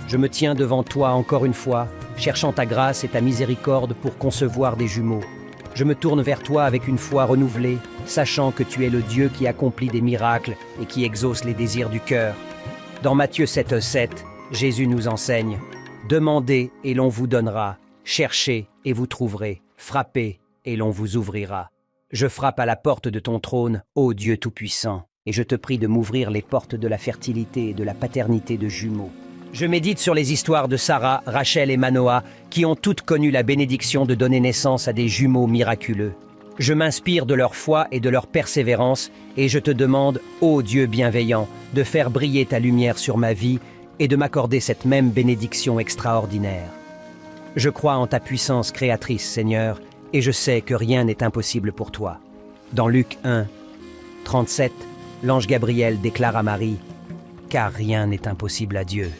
je me tiens devant toi encore une fois, cherchant ta grâce et ta miséricorde pour concevoir des jumeaux. Je me tourne vers toi avec une foi renouvelée, sachant que tu es le Dieu qui accomplit des miracles et qui exauce les désirs du cœur. Dans Matthieu 7,7, Jésus nous enseigne « Demandez et l'on vous donnera, cherchez et vous trouverez, frappez et l'on vous ouvrira. Je frappe à la porte de ton trône, ô Dieu Tout-Puissant, et je te prie de m'ouvrir les portes de la fertilité et de la paternité de jumeaux. Je médite sur les histoires de Sarah, Rachel et Manoah, qui ont toutes connu la bénédiction de donner naissance à des jumeaux miraculeux. Je m'inspire de leur foi et de leur persévérance, et je te demande, ô Dieu bienveillant, de faire briller ta lumière sur ma vie et de m'accorder cette même bénédiction extraordinaire. Je crois en ta puissance créatrice, Seigneur, et je sais que rien n'est impossible pour toi. Dans Luc 1, 37, l'ange Gabriel déclare à Marie, « Car rien n'est impossible à Dieu. »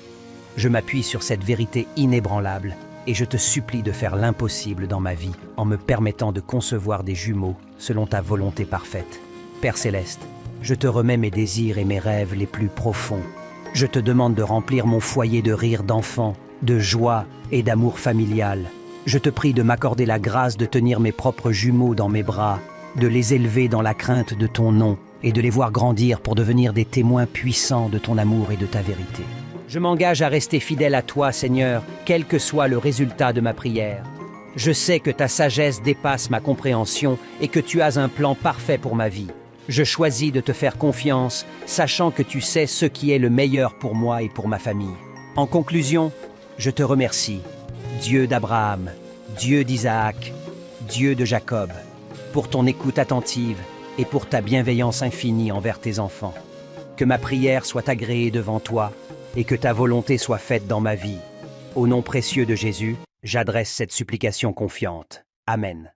Je m'appuie sur cette vérité inébranlable et je te supplie de faire l'impossible dans ma vie en me permettant de concevoir des jumeaux selon ta volonté parfaite. Père Céleste, je te remets mes désirs et mes rêves les plus profonds. Je te demande de remplir mon foyer de rire d'enfant, de joie et d'amour familial. Je te prie de m'accorder la grâce de tenir mes propres jumeaux dans mes bras, de les élever dans la crainte de ton nom et de les voir grandir pour devenir des témoins puissants de ton amour et de ta vérité. Je m'engage à rester fidèle à toi, Seigneur, quel que soit le résultat de ma prière. Je sais que ta sagesse dépasse ma compréhension et que tu as un plan parfait pour ma vie. Je choisis de te faire confiance, sachant que tu sais ce qui est le meilleur pour moi et pour ma famille. En conclusion, je te remercie, Dieu d'Abraham, Dieu d'Isaac, Dieu de Jacob, pour ton écoute attentive et pour ta bienveillance infinie envers tes enfants. Que ma prière soit agréée devant toi et que ta volonté soit faite dans ma vie. Au nom précieux de Jésus, j'adresse cette supplication confiante. Amen.